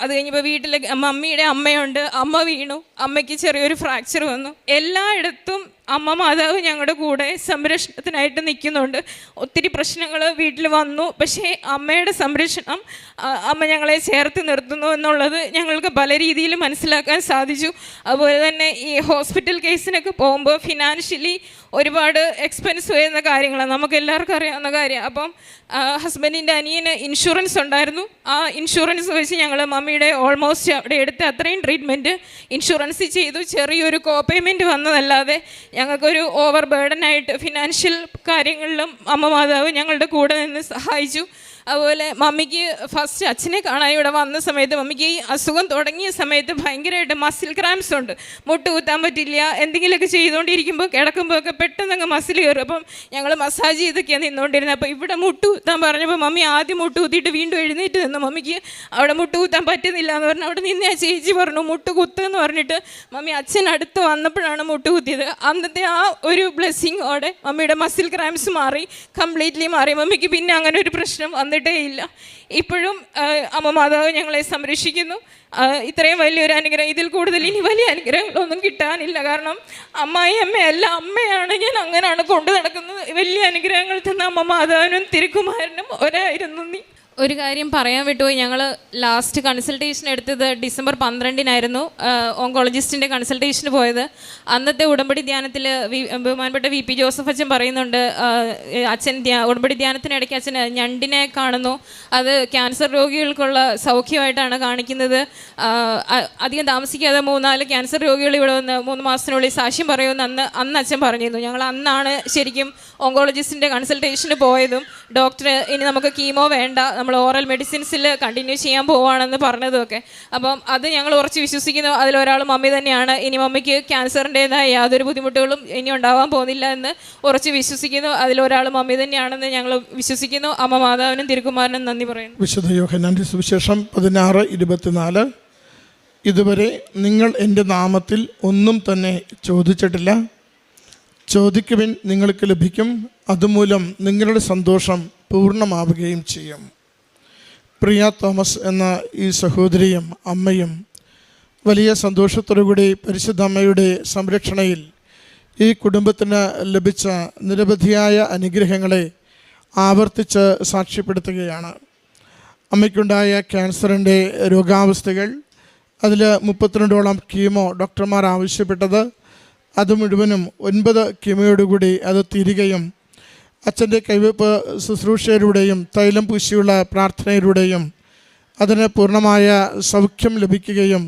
അത് കഴിഞ്ഞപ്പോൾ വീട്ടിൽ മമ്മിയുടെ അമ്മയുണ്ട്, അമ്മ വീണു, അമ്മയ്ക്ക് ചെറിയൊരു ഫ്രാക്ചർ വന്നു. എല്ലായിടത്തും അമ്മ മാതാവ് ഞങ്ങളുടെ കൂടെ സംരക്ഷണത്തിനായിട്ട് നിൽക്കുന്നുണ്ട്. ഒത്തിരി പ്രശ്നങ്ങൾ വീട്ടിൽ വന്നു, പക്ഷേ അമ്മയുടെ സംരക്ഷണം അമ്മ ഞങ്ങളെ ചേർത്ത് നിർത്തുന്നു എന്നുള്ളത് ഞങ്ങൾക്ക് പല രീതിയിൽ മനസ്സിലാക്കാൻ സാധിച്ചു. അതുപോലെ തന്നെ ഈ ഹോസ്പിറ്റൽ കേസിനൊക്കെ പോകുമ്പോൾ ഫിനാൻഷ്യലി ഒരുപാട് എക്സ്പെൻസ് വരുന്ന കാര്യങ്ങളാണ്, നമുക്ക് എല്ലാവർക്കും അറിയാവുന്ന കാര്യം. അപ്പം ഹസ്ബൻഡിൻ്റെ അനിയന് ഇൻഷുറൻസ് ഉണ്ടായിരുന്നു. ആ ഇൻഷുറൻസ് വെച്ച് ഞങ്ങൾ മമ്മിയുടെ ഓൾമോസ്റ്റ് അവിടെ എടുത്ത അത്രയും ട്രീറ്റ്മെൻറ്റ് ഇൻഷുറൻസ് ചെയ്തു. ചെറിയൊരു കോ പേയ്മെൻറ്റ് വന്നതല്ലാതെ ഞങ്ങൾക്കൊരു ഓവർ ബേർഡനായിട്ട് ഫിനാൻഷ്യൽ കാര്യങ്ങളിലും അമ്മ മാതാവ് ഞങ്ങളുടെ കൂടെ നിന്ന് സഹായിച്ചു. അതുപോലെ മമ്മിക്ക് ഫസ്റ്റ് അച്ഛനെ കാണാൻ ഇവിടെ വന്ന സമയത്ത് മമ്മിക്ക് ഈ അസുഖം തുടങ്ങിയ സമയത്ത് ഭയങ്കരമായിട്ട് മസിൽ ക്രാംസ് ഉണ്ട്, മുട്ട് കുത്താൻ പറ്റില്ല. എന്തെങ്കിലുമൊക്കെ ചെയ്തുകൊണ്ടിരിക്കുമ്പോൾ കിടക്കുമ്പോഴൊക്കെ പെട്ടെന്ന് അങ്ങ് മസിൽ കയറും. അപ്പം ഞങ്ങൾ മസാജ് ചെയ്തൊക്കെയാണ് നിന്നുകൊണ്ടിരുന്നത്. അപ്പോൾ ഇവിടെ മുട്ട് കുത്താൻ പറഞ്ഞപ്പോൾ മമ്മി ആദ്യം മുട്ട് കുത്തിയിട്ട് വീണ്ടും എഴുന്നേറ്റ് നിന്നു. മമ്മിക്ക് അവിടെ മുട്ട് കുത്താൻ പറ്റുന്നില്ല എന്ന് പറഞ്ഞു. അവിടെ നിന്ന് ആ ചേച്ചി പറഞ്ഞു മുട്ട് കുത്തെന്ന് പറഞ്ഞിട്ട് മമ്മി അച്ഛൻ അടുത്ത് വന്നപ്പോഴാണ് മുട്ട് കുത്തിയത്. അന്നത്തെ ആ ഒരു ബ്ലെസ്സിങ്ങോടെ മമ്മിയുടെ മസിൽ ക്രാംസ് മാറി, കംപ്ലീറ്റ്ലി മാറി. മമ്മിക്ക് പിന്നെ അങ്ങനെ ഒരു പ്രശ്നം വന്നിട്ടേ ഇല്ല. ഇപ്പോഴും അമ്മ മാതാവ് ഞങ്ങളെ സംരക്ഷിക്കുന്നു. ഇത്രയും വലിയൊരു അനുഗ്രഹം, ഇതിൽ കൂടുതൽ ഇനി വലിയ അനുഗ്രഹങ്ങളൊന്നും കിട്ടാനില്ല. കാരണം അമ്മയല്ല, അമ്മയാണ്, ഞാൻ അങ്ങനെയാണ് കൊണ്ടു നടക്കുന്നത്. വലിയ അനുഗ്രഹങ്ങൾ തന്ന അമ്മ മാതാവിനും തിരുക്കുമാരനും ഒരായിരം നന്ദി. ഒരു കാര്യം പറയാൻ വിട്ടുപോയി. ഞങ്ങൾ ലാസ്റ്റ് കൺസൾട്ടേഷൻ എടുത്തത് ഡിസംബർ 12-നായിരുന്നു. ഓങ്കോളജിസ്റ്റിൻ്റെ കൺസൾട്ടേഷന് പോയത്. അന്നത്തെ ഉടമ്പടി ധ്യാനത്തിൽ ബഹുമാനപ്പെട്ട VP ജോസഫ് അച്ഛൻ പറയുന്നുണ്ട്, അച്ഛൻ ഉടമ്പടി ധ്യാനത്തിനിടയ്ക്ക് അച്ഛൻ ഞണ്ടിനെ കാണുന്നു. അത് ക്യാൻസർ രോഗികൾക്കുള്ള സൗഖ്യമായിട്ടാണ് കാണിക്കുന്നത്. അധികം താമസിക്കാതെ 3-4 ക്യാൻസർ രോഗികൾ ഇവിടെ വന്ന് 3 മാസത്തിനുള്ളിൽ സാക്ഷ്യം പറയുമെന്ന് അന്ന് അച്ഛൻ പറഞ്ഞിരുന്നു. ഞങ്ങൾ അന്നാണ് ശരിക്കും ഓങ്കോളജിസ്റ്റിൻ്റെ കൺസൾട്ടേഷന് പോയതും ഡോക്ടർ ഇനി നമുക്ക് കീമോ വേണ്ട, നമ്മൾ ഓറൽ മെഡിസിൻസിൽ കണ്ടിന്യൂ ചെയ്യാൻ പോവുകയാണെന്ന് പറഞ്ഞതുമൊക്കെ. അപ്പം അത് ഞങ്ങൾ ഉറച്ച് വിശ്വസിക്കുന്നു. അതിലൊരാൾ മമ്മി തന്നെയാണ്. ഇനി മമ്മിക്ക് ക്യാൻസറിൻ്റേതായ യാതൊരു ബുദ്ധിമുട്ടുകളും ഇനി ഉണ്ടാവാൻ പോകുന്നില്ല എന്ന് ഉറച്ച് വിശ്വസിക്കുന്നു. അതിലൊരാൾ മമ്മി തന്നെയാണെന്ന് ഞങ്ങൾ വിശ്വസിക്കുന്നു. അമ്മ മാതാവിനും തിരുക്കുമാരനും നന്ദി പറയുന്നു. വിശുദ്ധ യോഹന്നാന്റെ സുവിശേഷം 16:24. ഇതുവരെ നിങ്ങൾ എൻ്റെ നാമത്തിൽ ഒന്നും തന്നെ ചോദിച്ചിട്ടില്ല. ചോദിക്കുവിൻ, നിങ്ങൾക്ക് ലഭിക്കും. അതുമൂലം നിങ്ങളുടെ സന്തോഷം പൂർണ്ണമാവുകയും ചെയ്യും. പ്രിയ തോമസ് എന്ന ഈ സഹോദരിയും അമ്മയും വലിയ സന്തോഷത്തോടുകൂടി പരിശുദ്ധ അമ്മയുടെ സംരക്ഷണയിൽ ഈ കുടുംബത്തിന് ലഭിച്ച നിരവധിയായ അനുഗ്രഹങ്ങളെ ആവർത്തിച്ച് സാക്ഷ്യപ്പെടുത്തുകയാണ്. അമ്മയ്ക്കുണ്ടായ ക്യാൻസറിൻ്റെ രോഗാവസ്ഥകൾ, അതിൽ 32ഓളം കീമോ ഡോക്ടർമാർ ആവശ്യപ്പെട്ടത്, അത് മുഴുവനും 9 കീമോയോടുകൂടി അത് തീരുകയും അച്ഛൻ്റെ കൈവയ്പ്പ് ശുശ്രൂഷയിലൂടെയും തൈലം പൂശിയുള്ള പ്രാർത്ഥനയിലൂടെയും അതിന് പൂർണ്ണമായ സൗഖ്യം ലഭിക്കുകയും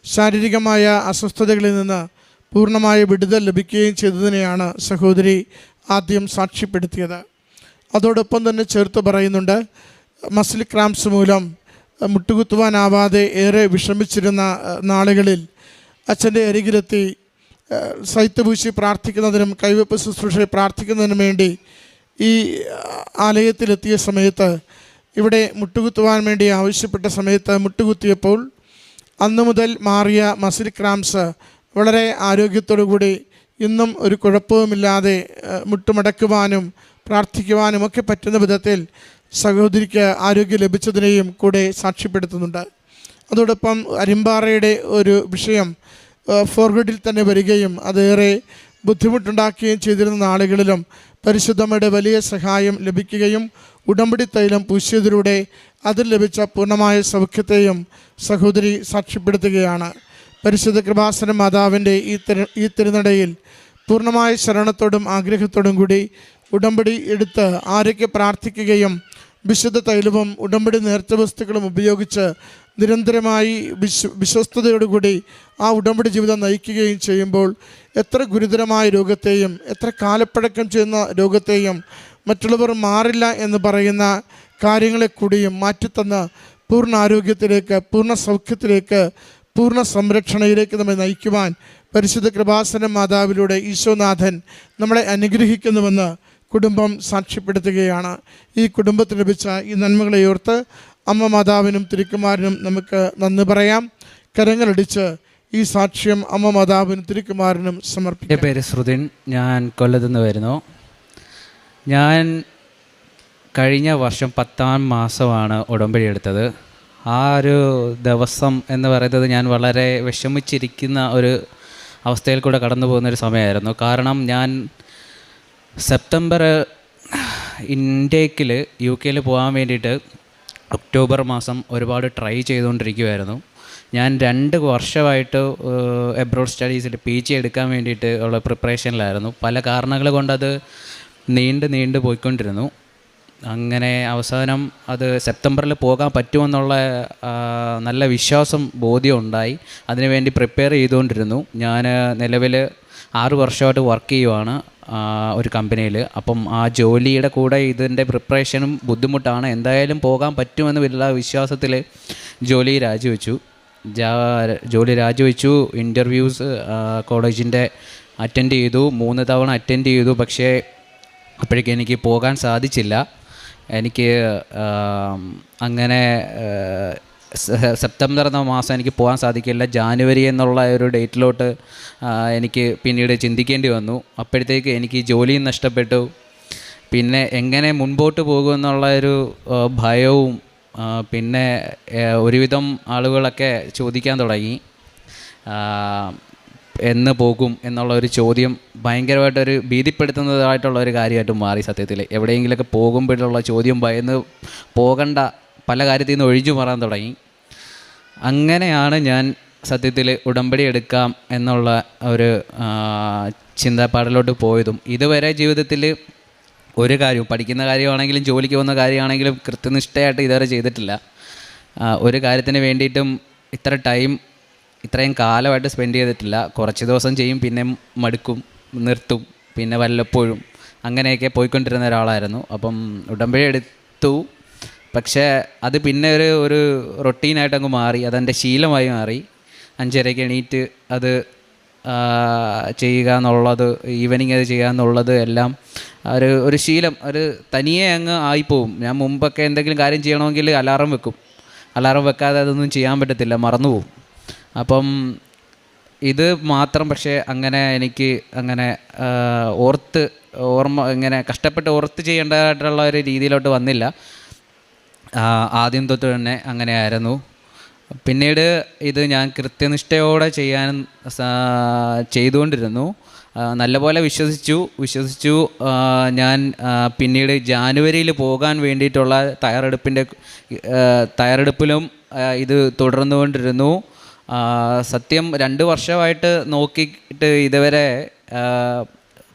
ശാരീരികമായ അസ്വസ്ഥതകളിൽ നിന്ന് പൂർണ്ണമായ വിടുതൽ ലഭിക്കുകയും ചെയ്തതിനെയാണ് സഹോദരി ആദ്യം സാക്ഷ്യപ്പെടുത്തിയത്. അതോടൊപ്പം തന്നെ ചേർത്ത് പറയുന്നുണ്ട്, മസിൽ ക്രാംസ് മൂലം മുട്ടുകുത്തുവാനാവാതെ ഏറെ വിഷമിച്ചിരുന്ന നാളുകളിൽ അച്ഛൻ്റെ അരികിലെത്തി സൈത്ത് പൂശി പ്രാർത്ഥിക്കുന്നതിനും കൈവയ്പ്പ് ശുശ്രൂഷയെ പ്രാർത്ഥിക്കുന്നതിനും വേണ്ടി ഈ ആലയത്തിലെത്തിയ സമയത്ത്, ഇവിടെ മുട്ടുകുത്തുവാൻ വേണ്ടി ആവശ്യപ്പെട്ട സമയത്ത് മുട്ടുകുത്തിയപ്പോൾ അന്നു മുതൽ മാറിയ മസിൽ ക്രാംസ് വളരെ ആരോഗ്യത്തോടു കൂടി ഇന്നും ഒരു കുഴപ്പവുമില്ലാതെ മുട്ടുമടക്കുവാനും പ്രാർത്ഥിക്കുവാനും ഒക്കെ പറ്റുന്ന വിധത്തിൽ സഹോദരിക്ക് ആരോഗ്യം ലഭിച്ചതിനെയും കൂടെ സാക്ഷ്യപ്പെടുത്തുന്നുണ്ട്. അതോടൊപ്പം അരിമ്പാറയുടെ ഒരു വിഷയം ഫോർവേഡിൽ തന്നെ വരികയും അതേറെ ബുദ്ധിമുട്ടുണ്ടാക്കുകയും ചെയ്തിരുന്ന നാളുകളിലും പരിശുദ്ധമ്മയുടെ വലിയ സഹായം ലഭിക്കുകയും ഉടമ്പടി തൈലം പൂശിയതിലൂടെ അതിൽ ലഭിച്ച പൂർണ്ണമായ സൗഖ്യത്തെയും സഹോദരി സാക്ഷ്യപ്പെടുത്തുകയാണ്. പരിശുദ്ധ കൃപാസന മാതാവിൻ്റെ ഈ തിരുനടയിൽ പൂർണ്ണമായ ശരണത്തോടും ആഗ്രഹത്തോടും കൂടി ഉടമ്പടി എടുത്ത് ആരൊക്കെ പ്രാർത്ഥിക്കുകയും വിശുദ്ധ തൈലവും ഉടമ്പടി നേർച്ച വസ്തുക്കളും ഉപയോഗിച്ച് നിരന്തരമായി വിശ്വസ്തയോടുകൂടി ആ ഉടമ്പടി ജീവിതം നയിക്കുകയും ചെയ്യുമ്പോൾ എത്ര ഗുരുതരമായ രോഗത്തെയും എത്ര കാലപ്പഴക്കം ചെയ്യുന്ന രോഗത്തെയും മറ്റുള്ളവർ മാറില്ല എന്ന് പറയുന്ന കാര്യങ്ങളെ കൂടിയും മാറ്റിത്തന്ന് പൂർണ്ണ ആരോഗ്യത്തിലേക്ക്, പൂർണ്ണ സൗഖ്യത്തിലേക്ക്, പൂർണ്ണ സംരക്ഷണയിലേക്ക് നമ്മെ നയിക്കുവാൻ പരിശുദ്ധ കൃപാസന മാതാവിലൂടെ ഈശോനാഥൻ നമ്മളെ അനുഗ്രഹിക്കുന്നുവെന്ന് കുടുംബം സാക്ഷ്യപ്പെടുത്തുകയാണ്. ഈ കുടുംബത്തിന് ലഭിച്ച ഈ നന്മകളെ ഓർത്ത് അമ്മ മാതാവിനും തിരുക്കുമാരനും നമുക്ക് നന്ദി പറയാം. കരങ്ങളടിച്ച് ഈ സാക്ഷ്യം അമ്മ മാതാവിനും തിരുക്കുമാരനും സമർപ്പിക്കാം. എൻ്റെ പേര് ശ്രുതിൻ, ഞാൻ കൊല്ലത്ത് നിന്ന് വരുന്നു. ഞാൻ കഴിഞ്ഞ വർഷം 10-ാം മാസമാണ് ഉടമ്പടി എടുത്തത്. ആ ഒരു ദിവസം എന്ന് പറയുന്നത് ഞാൻ വളരെ വിഷമിച്ചിരിക്കുന്ന ഒരു അവസ്ഥയിൽ കൂടെ കടന്നു പോകുന്നൊരു സമയമായിരുന്നു. കാരണം ഞാൻ സെപ്റ്റംബർ ഇൻടേക്കിൽ UK പോകാൻ വേണ്ടിയിട്ട് ഒക്ടോബർ മാസം ഒരുപാട് ട്രൈ ചെയ്തുകൊണ്ടിരിക്കുമായിരുന്നു. ഞാൻ 2 വർഷമായിട്ട് എബ്രോഡ് സ്റ്റഡീസിൽ PG എടുക്കാൻ വേണ്ടിയിട്ട് ഉള്ള പ്രിപ്പറേഷനിലായിരുന്നു. പല കാരണങ്ങൾ കൊണ്ടത് നീണ്ടു പോയിക്കൊണ്ടിരുന്നു. അങ്ങനെ അവസാനം അത് സെപ്റ്റംബറിൽ പോകാൻ പറ്റുമെന്നുള്ള നല്ല വിശ്വാസം ബോധ്യം ഉണ്ടായി. അതിനുവേണ്ടി പ്രിപ്പയർ ചെയ്തുകൊണ്ടിരുന്നു. ഞാൻ നിലവിൽ 6 വർഷമായിട്ട് വർക്ക് ചെയ്യുവാണ് ഒരു കമ്പനിയിൽ. അപ്പം ആ ജോലിയുടെ കൂടെ ഇതിൻ്റെ പ്രിപ്പറേഷനും ബുദ്ധിമുട്ടാണ്. എന്തായാലും പോകാൻ പറ്റുമെന്ന് വലിയ വിശ്വാസത്തിൽ ജോലി രാജിവെച്ചു. ഇൻ്റർവ്യൂസ് കോളേജിൻ്റെ അറ്റൻഡ് ചെയ്തു, 3 തവണ അറ്റൻഡ് ചെയ്തു. പക്ഷേ അപ്പോഴേക്കും എനിക്ക് പോകാൻ സാധിച്ചില്ല. എനിക്ക് അങ്ങനെ സെപ്റ്റംബർ എന്ന മാസം എനിക്ക് പോകാൻ സാധിക്കില്ല. ജാനുവരി എന്നുള്ള ഒരു ഡേറ്റിലോട്ട് എനിക്ക് പിന്നീട് ചിന്തിക്കേണ്ടി വന്നു. അപ്പോഴത്തേക്ക് എനിക്ക് ജോലിയും നഷ്ടപ്പെട്ടു. പിന്നെ എങ്ങനെ മുൻപോട്ട് പോകുമെന്നുള്ള ഒരു ഭയവും, പിന്നെ ഒരുവിധം ആളുകളൊക്കെ ചോദിക്കാൻ തുടങ്ങി എന്ന് പോകും എന്നുള്ള ഒരു ചോദ്യം ഭയങ്കരമായിട്ടൊരു ഭീതിപ്പെടുത്തുന്നതായിട്ടുള്ള ഒരു കാര്യമായിട്ട് മാറി. സത്യത്തിൽ എവിടെയെങ്കിലുമൊക്കെ പോകുമ്പോഴുള്ള ചോദ്യം ഭയന്ന് പല കാര്യത്തിൽ നിന്ന് ഒഴിഞ്ഞു മാറാൻ തുടങ്ങി. അങ്ങനെയാണ് ഞാൻ സത്യത്തിൽ ഉടമ്പടി എടുക്കാം എന്നുള്ള ഒരു ചിന്താപ്പാടിലോട്ട് പോയതും. ഇതുവരെ ജീവിതത്തിൽ ഒരു കാര്യവും, പഠിക്കുന്ന കാര്യമാണെങ്കിലും ജോലിക്ക് പോകുന്ന കാര്യമാണെങ്കിലും കൃത്യനിഷ്ഠയായിട്ട് ഇതുവരെ ചെയ്തിട്ടില്ല. ഒരു കാര്യത്തിന് വേണ്ടിയിട്ടും ഇത്രയും കാലമായിട്ട് സ്പെൻഡ് ചെയ്തിട്ടില്ല. കുറച്ച് ദിവസം ചെയ്യും, പിന്നെ മടുക്കും, നിർത്തും, പിന്നെ വല്ലപ്പോഴും അങ്ങനെയൊക്കെ പോയിക്കൊണ്ടിരുന്ന ഒരാളായിരുന്നു. അപ്പം ഉടമ്പടി എടുത്തു. പക്ഷേ അത് പിന്നെ ഒരു റൊട്ടീനായിട്ട് അങ്ങ് മാറി, അതെൻ്റെ ശീലമായി മാറി. 5:30 എണീറ്റ് അത് ചെയ്യുക എന്നുള്ളത്, ഈവനിങ് അത് ചെയ്യുക എന്നുള്ളത് എല്ലാം ഒരു ശീലം, തനിയെ അങ്ങ് ആയിപ്പോവും. ഞാൻ മുമ്പൊക്കെ എന്തെങ്കിലും കാര്യം ചെയ്യണമെങ്കിൽ അലാറം വെക്കും. അലാറം വെക്കാതെ അതൊന്നും ചെയ്യാൻ പറ്റത്തില്ല, മറന്നുപോകും. അപ്പം ഇത് മാത്രം പക്ഷേ അങ്ങനെ എനിക്ക് അങ്ങനെ ഇങ്ങനെ കഷ്ടപ്പെട്ട് ഓർത്ത് ചെയ്യേണ്ടതായിട്ടുള്ള ഒരു രീതിയിലോട്ട് വന്നില്ല. ആദ്യം തൊട്ട് തന്നെ അങ്ങനെയായിരുന്നു. പിന്നീട് ഇത് ഞാൻ കൃത്യനിഷ്ഠയോടെ ചെയ്തുകൊണ്ടിരുന്നു. നല്ലപോലെ വിശ്വസിച്ചു. ഞാൻ പിന്നീട് ജാനുവരിയിൽ പോകാൻ വേണ്ടിയിട്ടുള്ള തയ്യാറെടുപ്പിലും ഇത് തുടർന്നുകൊണ്ടിരുന്നു. സത്യം 2 വർഷമായിട്ട് നോക്കിയിട്ട് ഇതുവരെ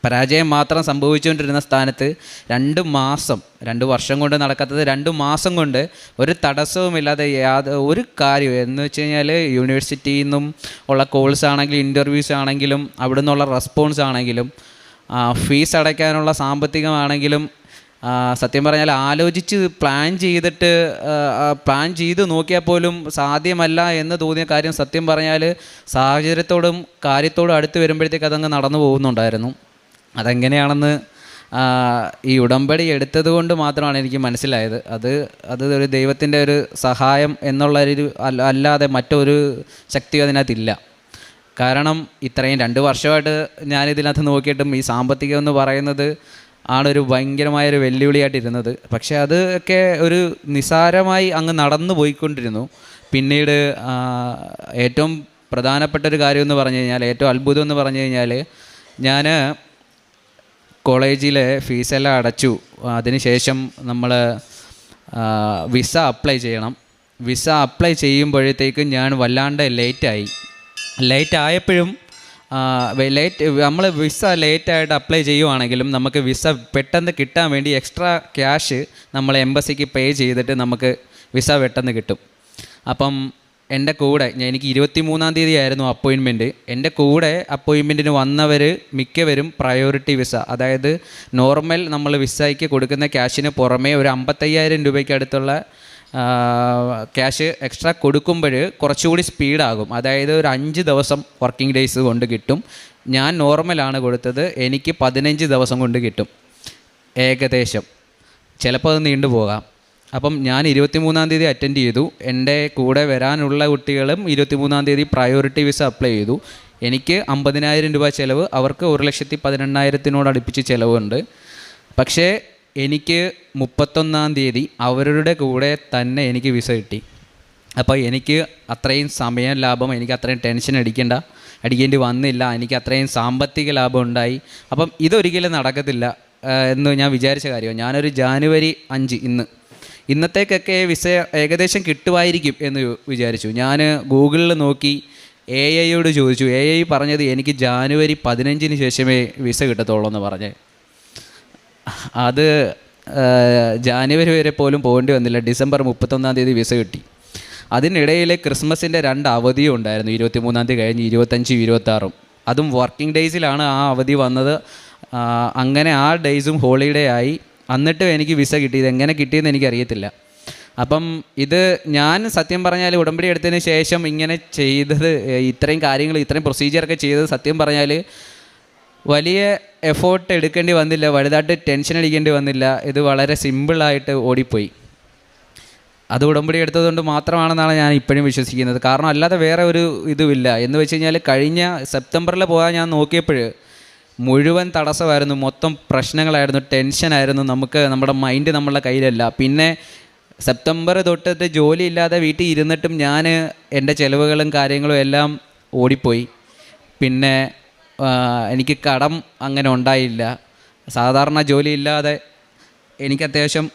പരാജയം മാത്രം സംഭവിച്ചുകൊണ്ടിരുന്ന സ്ഥാനത്ത് 2 വർഷം കൊണ്ട് നടക്കാത്തത് 2 മാസം കൊണ്ട് ഒരു തടസ്സവുമില്ലാതെ ഒരു കാര്യം എന്ന് വെച്ച് കഴിഞ്ഞാൽ യൂണിവേഴ്സിറ്റിയിൽ നിന്നും ഉള്ള കോഴ്സ് ആണെങ്കിലും ഇൻ്റർവ്യൂസ് ആണെങ്കിലും അവിടെ നിന്നുള്ള റെസ്പോൺസ് ആണെങ്കിലും ഫീസ് അടയ്ക്കാനുള്ള സാമ്പത്തികമാണെങ്കിലും സത്യം പറഞ്ഞാൽ ആലോചിച്ച് പ്ലാൻ ചെയ്ത് നോക്കിയാൽ പോലും സാധ്യമല്ല എന്ന് തോന്നിയ കാര്യം സത്യം പറഞ്ഞാൽ സാഹചര്യത്തോടും കാര്യത്തോടും അടുത്ത് വരുമ്പോഴത്തേക്ക് അതങ്ങ് നടന്നു പോകുന്നുണ്ടായിരുന്നു. അതെങ്ങനെയാണെന്ന് ഈ ഉടമ്പടി എടുത്തത് കൊണ്ട് മാത്രമാണ് എനിക്ക് മനസ്സിലായത്. അത് ഒരു ദൈവത്തിൻ്റെ ഒരു സഹായം എന്നുള്ളൊരു അല്ലാതെ മറ്റൊരു ശക്തി അതിനകത്തില്ല. കാരണം ഇത്രയും 2 വർഷമായിട്ട് ഞാനിതിനകത്ത് നോക്കിയിട്ടും ഈ സാമ്പത്തികം എന്ന് പറയുന്നത് ആണൊരു ഭയങ്കരമായൊരു വെല്ലുവിളിയായിട്ടിരുന്നത്. പക്ഷേ അതൊക്കെ ഒരു നിസ്സാരമായി അങ്ങ് നടന്നു പോയിക്കൊണ്ടിരുന്നു. പിന്നീട് ഏറ്റവും പ്രധാനപ്പെട്ടൊരു കാര്യമെന്ന് പറഞ്ഞു കഴിഞ്ഞാൽ, ഏറ്റവും അത്ഭുതം എന്ന് പറഞ്ഞു കഴിഞ്ഞാൽ, ഞാൻ കോളേജിലെ ഫീസെല്ലാം അടച്ചു. അതിനുശേഷം നമ്മൾ വിസ അപ്ലൈ ചെയ്യണം. വിസ അപ്ലൈ ചെയ്യുമ്പോഴത്തേക്കും ഞാൻ വല്ലാണ്ട് ലേറ്റായപ്പോഴും നമ്മൾ വിസ ലേറ്റായിട്ട് അപ്ലൈ ചെയ്യുവാണെങ്കിലും നമുക്ക് വിസ പെട്ടെന്ന് കിട്ടാൻ വേണ്ടി എക്സ്ട്രാ ക്യാഷ് നമ്മൾ എംബസിക്ക് പേ ചെയ്തിട്ട് നമുക്ക് വിസ പെട്ടെന്ന് കിട്ടും. അപ്പം എൻ്റെ കൂടെ എനിക്ക് 23-ാം തീയതി ആയിരുന്നു അപ്പോയിൻമെൻറ്റ്. എൻ്റെ കൂടെ അപ്പോയിൻമെൻറ്റിന് വന്നവർ മിക്കവരും പ്രയോറിറ്റി വിസ, അതായത് നോർമൽ നമ്മൾ വിസയ്ക്ക് കൊടുക്കുന്ന ക്യാഷിന് പുറമേ ഒരു 55,000 രൂപയ്ക്ക് അടുത്തുള്ള ക്യാഷ് എക്സ്ട്രാ കൊടുക്കുമ്പോൾ കുറച്ചുകൂടി സ്പീഡാകും. അതായത് ഒരു 5 ദിവസം വർക്കിംഗ് ഡേയ്സ് കൊണ്ട് കിട്ടും. ഞാൻ നോർമലാണ് കൊടുത്തത്, എനിക്ക് 15 ദിവസം കൊണ്ട് കിട്ടും ഏകദേശം. ചിലപ്പോൾ അത് നീണ്ടുപോകാം. അപ്പം ഞാൻ 23-ാം തീയതി അറ്റൻഡ് ചെയ്തു. എൻ്റെ കൂടെ വരാനുള്ള കുട്ടികളും 23-ാം തീയതി പ്രയോറിറ്റി വിസ അപ്ലൈ ചെയ്തു. എനിക്ക് 50,000 രൂപ ചിലവ്, അവർക്ക് 1,18,000 അടുപ്പിച്ച് ചിലവുണ്ട്. പക്ഷേ എനിക്ക് 31-ാം തീയതി അവരുടെ കൂടെ തന്നെ എനിക്ക് വിസ കിട്ടി. അപ്പോൾ എനിക്ക് അത്രയും സമയ ലാഭം, എനിക്ക് അത്രയും ടെൻഷൻ അടിക്കേണ്ടി വന്നില്ല. എനിക്ക് അത്രയും സാമ്പത്തിക ലാഭം ഉണ്ടായി. അപ്പം ഇതൊരിക്കലും നടക്കത്തില്ല എന്ന് ഞാൻ വിചാരിച്ച കാര്യമാണ്. ഞാനൊരു ജാനുവരി 5 ഇന്നത്തേക്കൊക്കെ വിസ ഏകദേശം കിട്ടുമായിരിക്കും എന്ന് വിചാരിച്ചു. ഞാൻ ഗൂഗിളിൽ നോക്കി AI ചോദിച്ചു. AI പറഞ്ഞത് എനിക്ക് ജാനുവരി 15 ശേഷമേ വിസ കിട്ടത്തുള്ളൂ എന്ന് പറഞ്ഞേ. അത് ജാനുവരി വരെ പോലും പോകേണ്ടി വന്നില്ല. ഡിസംബർ 31-ാം തീയതി വിസ കിട്ടി. അതിനിടയിൽ ക്രിസ്മസിൻ്റെ 2 അവധിയും ഉണ്ടായിരുന്നു. 23-ാം തീയതി കഴിഞ്ഞ് 25, 26. അതും വർക്കിംഗ് ഡേയ്സിലാണ് ആ അവധി വന്നത്. അങ്ങനെ ആ ഡേയ്സും ഹോളിഡേ ആയി. എന്നിട്ടും എനിക്ക് വിസ കിട്ടിയത് എങ്ങനെ കിട്ടിയെന്ന് എനിക്കറിയത്തില്ല. അപ്പം ഇത് ഞാൻ സത്യം പറഞ്ഞാൽ ഉടമ്പടി എടുത്തതിന് ശേഷം ഇങ്ങനെ ചെയ്തത്, ഇത്രയും കാര്യങ്ങൾ, ഇത്രയും പ്രൊസീജിയറൊക്കെ ചെയ്തത് സത്യം പറഞ്ഞാൽ വലിയ എഫേർട്ട് എടുക്കേണ്ടി വന്നില്ല, വലുതായിട്ട് ടെൻഷൻ അടിക്കേണ്ടി വന്നില്ല. ഇത് വളരെ സിമ്പിളായിട്ട് ഓടിപ്പോയി. അത് ഉടമ്പടി എടുത്തതുകൊണ്ട് മാത്രമാണെന്നാണ് ഞാൻ ഇപ്പോഴും വിശ്വസിക്കുന്നത്. കാരണം അല്ലാതെ വേറെ ഒരു ഇതുമില്ല. എന്ന് വെച്ച് കഴിഞ്ഞാൽ കഴിഞ്ഞ സെപ്റ്റംബറിൽ പോകാൻ ഞാൻ നോക്കിയപ്പോൾ മുഴുവൻ തടസ്സമായിരുന്നു, മൊത്തം പ്രശ്നങ്ങളായിരുന്നു, ടെൻഷനായിരുന്നു. നമ്മുടെ മൈൻഡ് നമ്മളുടെ കയ്യിലല്ല. പിന്നെ സെപ്റ്റംബർ തൊട്ടിട്ട് ജോലിയില്ലാതെ വീട്ടിൽ ഇരുന്നിട്ടും ഞാൻ എൻ്റെ ചിലവുകളും കാര്യങ്ങളും എല്ലാം ഓടിപ്പോയി. പിന്നെ എനിക്ക് കടം അങ്ങനെ ഉണ്ടായില്ല. സാധാരണ ജോലിയില്ലാതെ എനിക്ക് അത്യാവശ്യം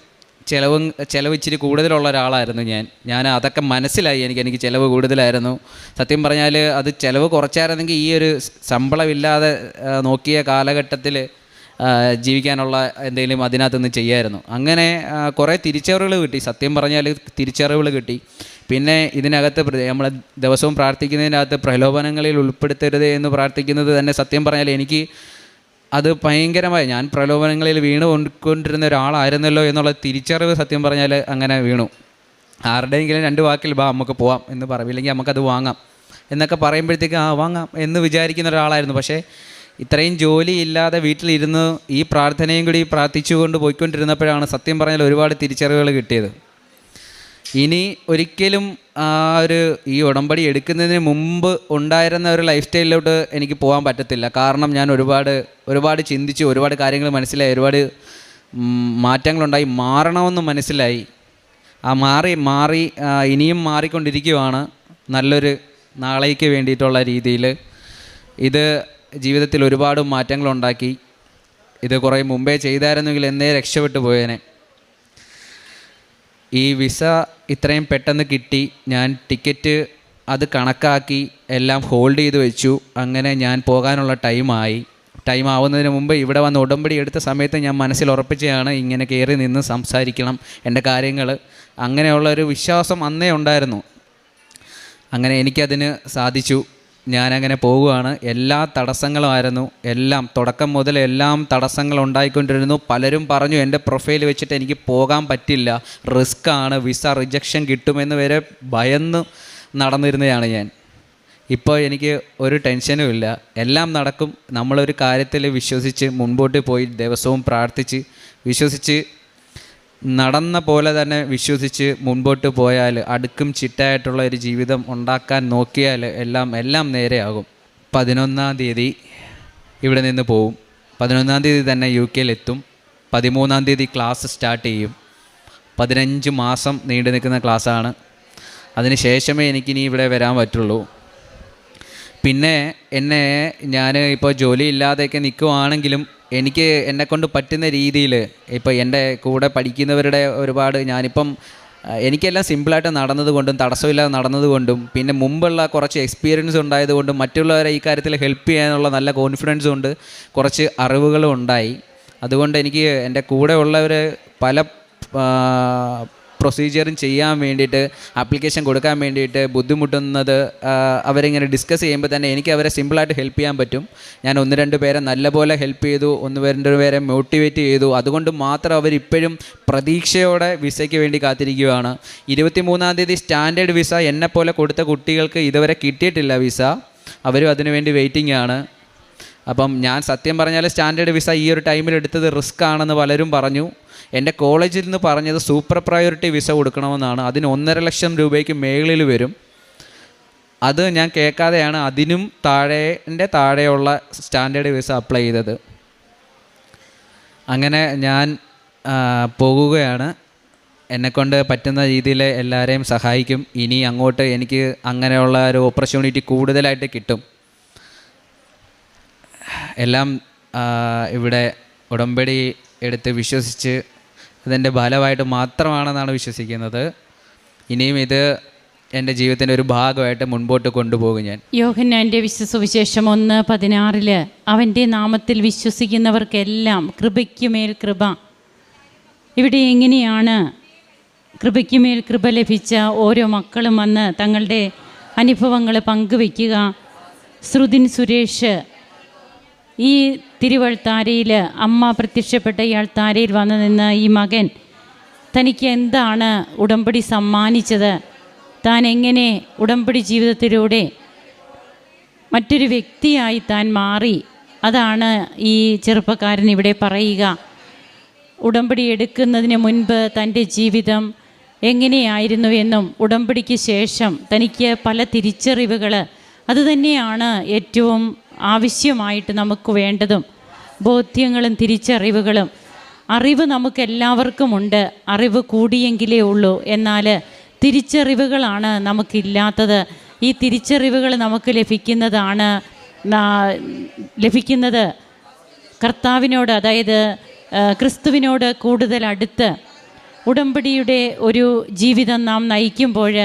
ചിലവ് ഇച്ചിരി കൂടുതലുള്ള ഒരാളായിരുന്നു ഞാൻ അതൊക്കെ മനസ്സിലായി. എനിക്ക് ചിലവ് കൂടുതലായിരുന്നു. സത്യം പറഞ്ഞാൽ അത് ചിലവ് കുറച്ചായിരുന്നെങ്കിൽ ഈ ഒരു ശമ്പളമില്ലാതെ നോക്കിയ കാലഘട്ടത്തിൽ ജീവിക്കാനുള്ള എന്തെങ്കിലും അതിനകത്തുനിന്ന് ചെയ്യായിരുന്നു. അങ്ങനെ കുറേ തിരിച്ചറിവുകൾ കിട്ടി. സത്യം പറഞ്ഞാൽ തിരിച്ചറിവുകൾ കിട്ടി. പിന്നെ ഇതിനകത്ത് നമ്മൾ ദിവസവും പ്രാർത്ഥിക്കുന്നതിനകത്ത് പ്രലോഭനങ്ങളിൽ ഉൾപ്പെടുത്തരുത് എന്ന് പ്രാർത്ഥിക്കുന്നത് തന്നെ സത്യം പറഞ്ഞാൽ എനിക്ക് അത് ഭയങ്കരമായി, ഞാൻ പ്രലോഭനങ്ങളിൽ വീണ് കൊണ്ടിരുന്ന ഒരാളായിരുന്നല്ലോ എന്നുള്ള തിരിച്ചറിവ് സത്യം പറഞ്ഞാൽ അങ്ങനെ വീണു. ആരുടെയെങ്കിലും 2 വാക്കിൽ നമുക്ക് പോവാം എന്ന് പറയും, ഇല്ലെങ്കിൽ നമുക്കത് വാങ്ങാം എന്നൊക്കെ പറയുമ്പോഴത്തേക്ക് വാങ്ങാം എന്ന് വിചാരിക്കുന്ന ഒരാളായിരുന്നു. പക്ഷേ ഇത്രയും ജോലി ഇല്ലാതെ വീട്ടിലിരുന്ന് ഈ പ്രാർത്ഥനയും കൂടി പ്രാർത്ഥിച്ചുകൊണ്ട് പോയിക്കൊണ്ടിരുന്നപ്പോഴാണ് സത്യം പറഞ്ഞാൽ ഒരുപാട് തിരിച്ചറിവുകൾ കിട്ടിയത്. ഇനി ഒരിക്കലും ഈ ഉടമ്പടി എടുക്കുന്നതിന് മുമ്പ് ഉണ്ടായിരുന്ന ഒരു ലൈഫ് സ്റ്റൈലിലോട്ട് എനിക്ക് പോകാൻ പറ്റത്തില്ല. കാരണം ഞാൻ ഒരുപാട് ചിന്തിച്ചു, ഒരുപാട് കാര്യങ്ങൾ മനസ്സിലായി, ഒരുപാട് മാറ്റങ്ങളുണ്ടായി, മാറണമെന്ന് മനസ്സിലായി. മാറി ഇനിയും മാറിക്കൊണ്ടിരിക്കുകയാണ് നല്ലൊരു നാളേക്ക് വേണ്ടിയിട്ടുള്ള രീതിയിൽ. ഇത് ജീവിതത്തിൽ ഒരുപാട് മാറ്റങ്ങളുണ്ടാക്കി. ഇത് കുറേ മുമ്പേ ചെയ്തായിരുന്നെങ്കിൽ എന്നേ രക്ഷപ്പെട്ടു പോയേനെ. ഈ വിസ ഇത്രയും പെട്ടെന്ന് കിട്ടി. ഞാൻ ടിക്കറ്റ് അത് കണക്കാക്കി എല്ലാം ഹോൾഡ് ചെയ്ത് വെച്ചു. അങ്ങനെ ഞാൻ പോകാനുള്ള ടൈം ആവുന്നതിന് മുമ്പ് ഇവിടെ വന്ന് ഉടമ്പടി എടുത്ത സമയത്ത് ഞാൻ മനസ്സിൽ ഉറപ്പിച്ചതാണ് ഇങ്ങനെ കയറി നിന്ന് സംസാരിക്കണം എൻ്റെ കാര്യങ്ങൾ. അങ്ങനെയുള്ളൊരു വിശ്വാസം അന്നേ ഉണ്ടായിരുന്നു. അങ്ങനെ എനിക്കതിന് സാധിച്ചു. ഞാനങ്ങനെ പോവുകയാണ്. എല്ലാ തടസ്സങ്ങളുമായിരുന്നു, എല്ലാം തുടക്കം മുതൽ എല്ലാം തടസ്സങ്ങളുണ്ടായിക്കൊണ്ടിരുന്നു. പലരും പറഞ്ഞു എൻ്റെ പ്രൊഫൈൽ വെച്ചിട്ട് എനിക്ക് പോകാൻ പറ്റില്ല, റിസ്ക്കാണ്, വിസ റിജക്ഷൻ കിട്ടുമെന്ന് വരെ ഭയന്ന് നടന്നിരുന്നതാണ് ഞാൻ. ഇപ്പോൾ എനിക്ക് ഒരു ടെൻഷനും ഇല്ല, എല്ലാം നടക്കും. നമ്മളൊരു കാര്യത്തിൽ വിശ്വസിച്ച് മുൻപോട്ട് പോയി ദിവസവും പ്രാർത്ഥിച്ച് വിശ്വസിച്ച് നടന്ന പോലെ തന്നെ വിശ്വസിച്ച് മുൻപോട്ട് പോയാൽ, അടുക്കും ചിട്ടായിട്ടുള്ള ഒരു ജീവിതം ഉണ്ടാക്കാൻ നോക്കിയാൽ എല്ലാം നേരെയാകും. 11-ാം തീയതി ഇവിടെ നിന്ന് പോവും. 11-ാം തീയതി തന്നെ UK എത്തും. 13-ാം തീയതി ക്ലാസ് സ്റ്റാർട്ട് ചെയ്യും. 15 മാസം നീണ്ടു നിൽക്കുന്ന ക്ലാസ്സാണ്. അതിന് ശേഷമേ എനിക്കിനി ഇവിടെ വരാൻ പറ്റുള്ളൂ. പിന്നെ ഞാൻ ഇപ്പോൾ ജോലി ഇല്ലാതെയൊക്കെ നിൽക്കുവാണെങ്കിലും എനിക്ക് എന്നെക്കൊണ്ട് പറ്റുന്ന രീതിയിൽ ഇപ്പോൾ എൻ്റെ കൂടെ പഠിക്കുന്നവരുടെ ഒരുപാട് എനിക്കെല്ലാം സിമ്പിളായിട്ട് നടന്നതുകൊണ്ടും തടസ്സമില്ലാതെ നടന്നതുകൊണ്ടും പിന്നെ മുമ്പുള്ള കുറച്ച് എക്സ്പീരിയൻസ് ഉണ്ടായതുകൊണ്ടും മറ്റുള്ളവരെ ഈ കാര്യത്തിൽ ഹെൽപ്പ് ചെയ്യാനുള്ള നല്ല കോൺഫിഡൻസും ഉണ്ട്, കുറച്ച് അറിവുകളും ഉണ്ടായി. അതുകൊണ്ട് എനിക്ക് എൻ്റെ കൂടെ ഉള്ളവർ പല പ്രൊസീജിയറും ചെയ്യാൻ വേണ്ടിയിട്ട്, ആപ്ലിക്കേഷൻ കൊടുക്കാൻ വേണ്ടിയിട്ട് ബുദ്ധിമുട്ടുന്നത് അവരിങ്ങനെ ഡിസ്കസ് ചെയ്യുമ്പോൾ തന്നെ എനിക്ക് അവരെ സിമ്പിളായിട്ട് ഹെൽപ്പ് ചെയ്യാൻ പറ്റും. ഞാൻ 1-2 പേരെ നല്ലപോലെ ഹെൽപ്പ് ചെയ്തു, 1-2 പേരെ മോട്ടിവേറ്റ് ചെയ്തു. അതുകൊണ്ട് മാത്രം അവരിപ്പോഴും പ്രതീക്ഷയോടെ വിസയ്ക്ക് വേണ്ടി കാത്തിരിക്കുകയാണ്. 23-ാം തീയതി സ്റ്റാൻഡേർഡ് വിസ എന്നെപ്പോലെ കൊടുത്ത കുട്ടികൾക്ക് ഇതുവരെ കിട്ടിയിട്ടില്ല വിസ, അവരും അതിനുവേണ്ടി വെയിറ്റിംഗ് ആണ്. അപ്പം ഞാൻ സത്യം പറഞ്ഞാൽ സ്റ്റാൻഡേർഡ് വിസ ഈ ഒരു ടൈമിൽ എടുത്തത് റിസ്ക് ആണെന്ന് പലരും പറഞ്ഞു. എൻ്റെ കോളേജിൽ നിന്ന് പറഞ്ഞത് സൂപ്പർ പ്രയോറിറ്റി വിസ കൊടുക്കണമെന്നാണ്. അതിന് 1.5 ലക്ഷം രൂപയ്ക്ക് മേളിൽ വരും. അത് ഞാൻ കേൾക്കാതെയാണ് അതിനും താഴെയുള്ള സ്റ്റാൻഡേർഡ് വിസ അപ്ലൈ ചെയ്തത്. അങ്ങനെ ഞാൻ പോകുകയാണ്. എന്നെക്കൊണ്ട് പറ്റുന്ന രീതിയിൽ എല്ലാവരെയും സഹായിക്കും. ഇനി അങ്ങോട്ട് എനിക്ക് അങ്ങനെയുള്ള ഒരു ഓപ്പർച്യൂണിറ്റി കൂടുതലായിട്ട് കിട്ടും. എല്ലാം ഇവിടെ ഉടമ്പടി എടുത്ത് വിശ്വസിച്ച് അതിൻ്റെ ഫലമായിട്ട് മാത്രമാണെന്നാണ് വിശ്വസിക്കുന്നത്. ഇനിയും ഇത് എൻ്റെ ജീവിതത്തിൻ്റെ ഒരു ഭാഗമായിട്ട് മുൻപോട്ട് കൊണ്ടുപോകും ഞാൻ. യോഹന്നാൻ്റെ സുവിശേഷം 1:16 അവൻ്റെ നാമത്തിൽ വിശ്വസിക്കുന്നവർക്കെല്ലാം കൃപയ്ക്കുമേൽ കൃപ. ഇവിടെ എങ്ങനെയാണ് കൃപയ്ക്കുമേൽ കൃപ ലഭിച്ച ഓരോ മക്കളും വന്ന് തങ്ങളുടെ അനുഭവങ്ങൾ പങ്കുവയ്ക്കുക. ശ്രുതിൻ സുരേഷ് ഈ തിരുവൾത്താരയിൽ അമ്മ പ്രത്യക്ഷപ്പെട്ട ഈ അൾത്താരയിൽ വന്നു നിന്ന് ഈ മകൻ തനിക്ക് എന്താണ് ഉടമ്പടി സമ്മാനിച്ചത്, താൻ എങ്ങനെ ഉടമ്പടി ജീവിതത്തിലൂടെ മറ്റൊരു വ്യക്തിയായി താൻ മാറി, അതാണ് ഈ ചെറുപ്പക്കാരൻ ഇവിടെ പറയുക. ഉടമ്പടി എടുക്കുന്നതിന് മുൻപ് തൻ്റെ ജീവിതം എങ്ങനെയായിരുന്നു എന്നും ഉടമ്പടിക്ക് ശേഷം തനിക്ക് പല തിരിച്ചറിവുകൾ, അതുതന്നെയാണ് ഏറ്റവും ആവശ്യമായിട്ട് നമുക്ക് വേണ്ടതും. ബോധ്യങ്ങളും തിരിച്ചറിവുകളും. അറിവ് നമുക്കെല്ലാവർക്കുമുണ്ട്, അറിവ് കൂടിയെങ്കിലേ ഉള്ളൂ. എന്നാൽ തിരിച്ചറിവുകളാണ് നമുക്കില്ലാത്തത്. ഈ തിരിച്ചറിവുകൾ നമുക്ക് ലഭിക്കുന്നത് കർത്താവിനോട്, അതായത് ക്രിസ്തുവിനോട് കൂടുതൽ അടുത്ത് ഉടമ്പടിയുടെ ഒരു ജീവിതം നാം നയിക്കുമ്പോൾ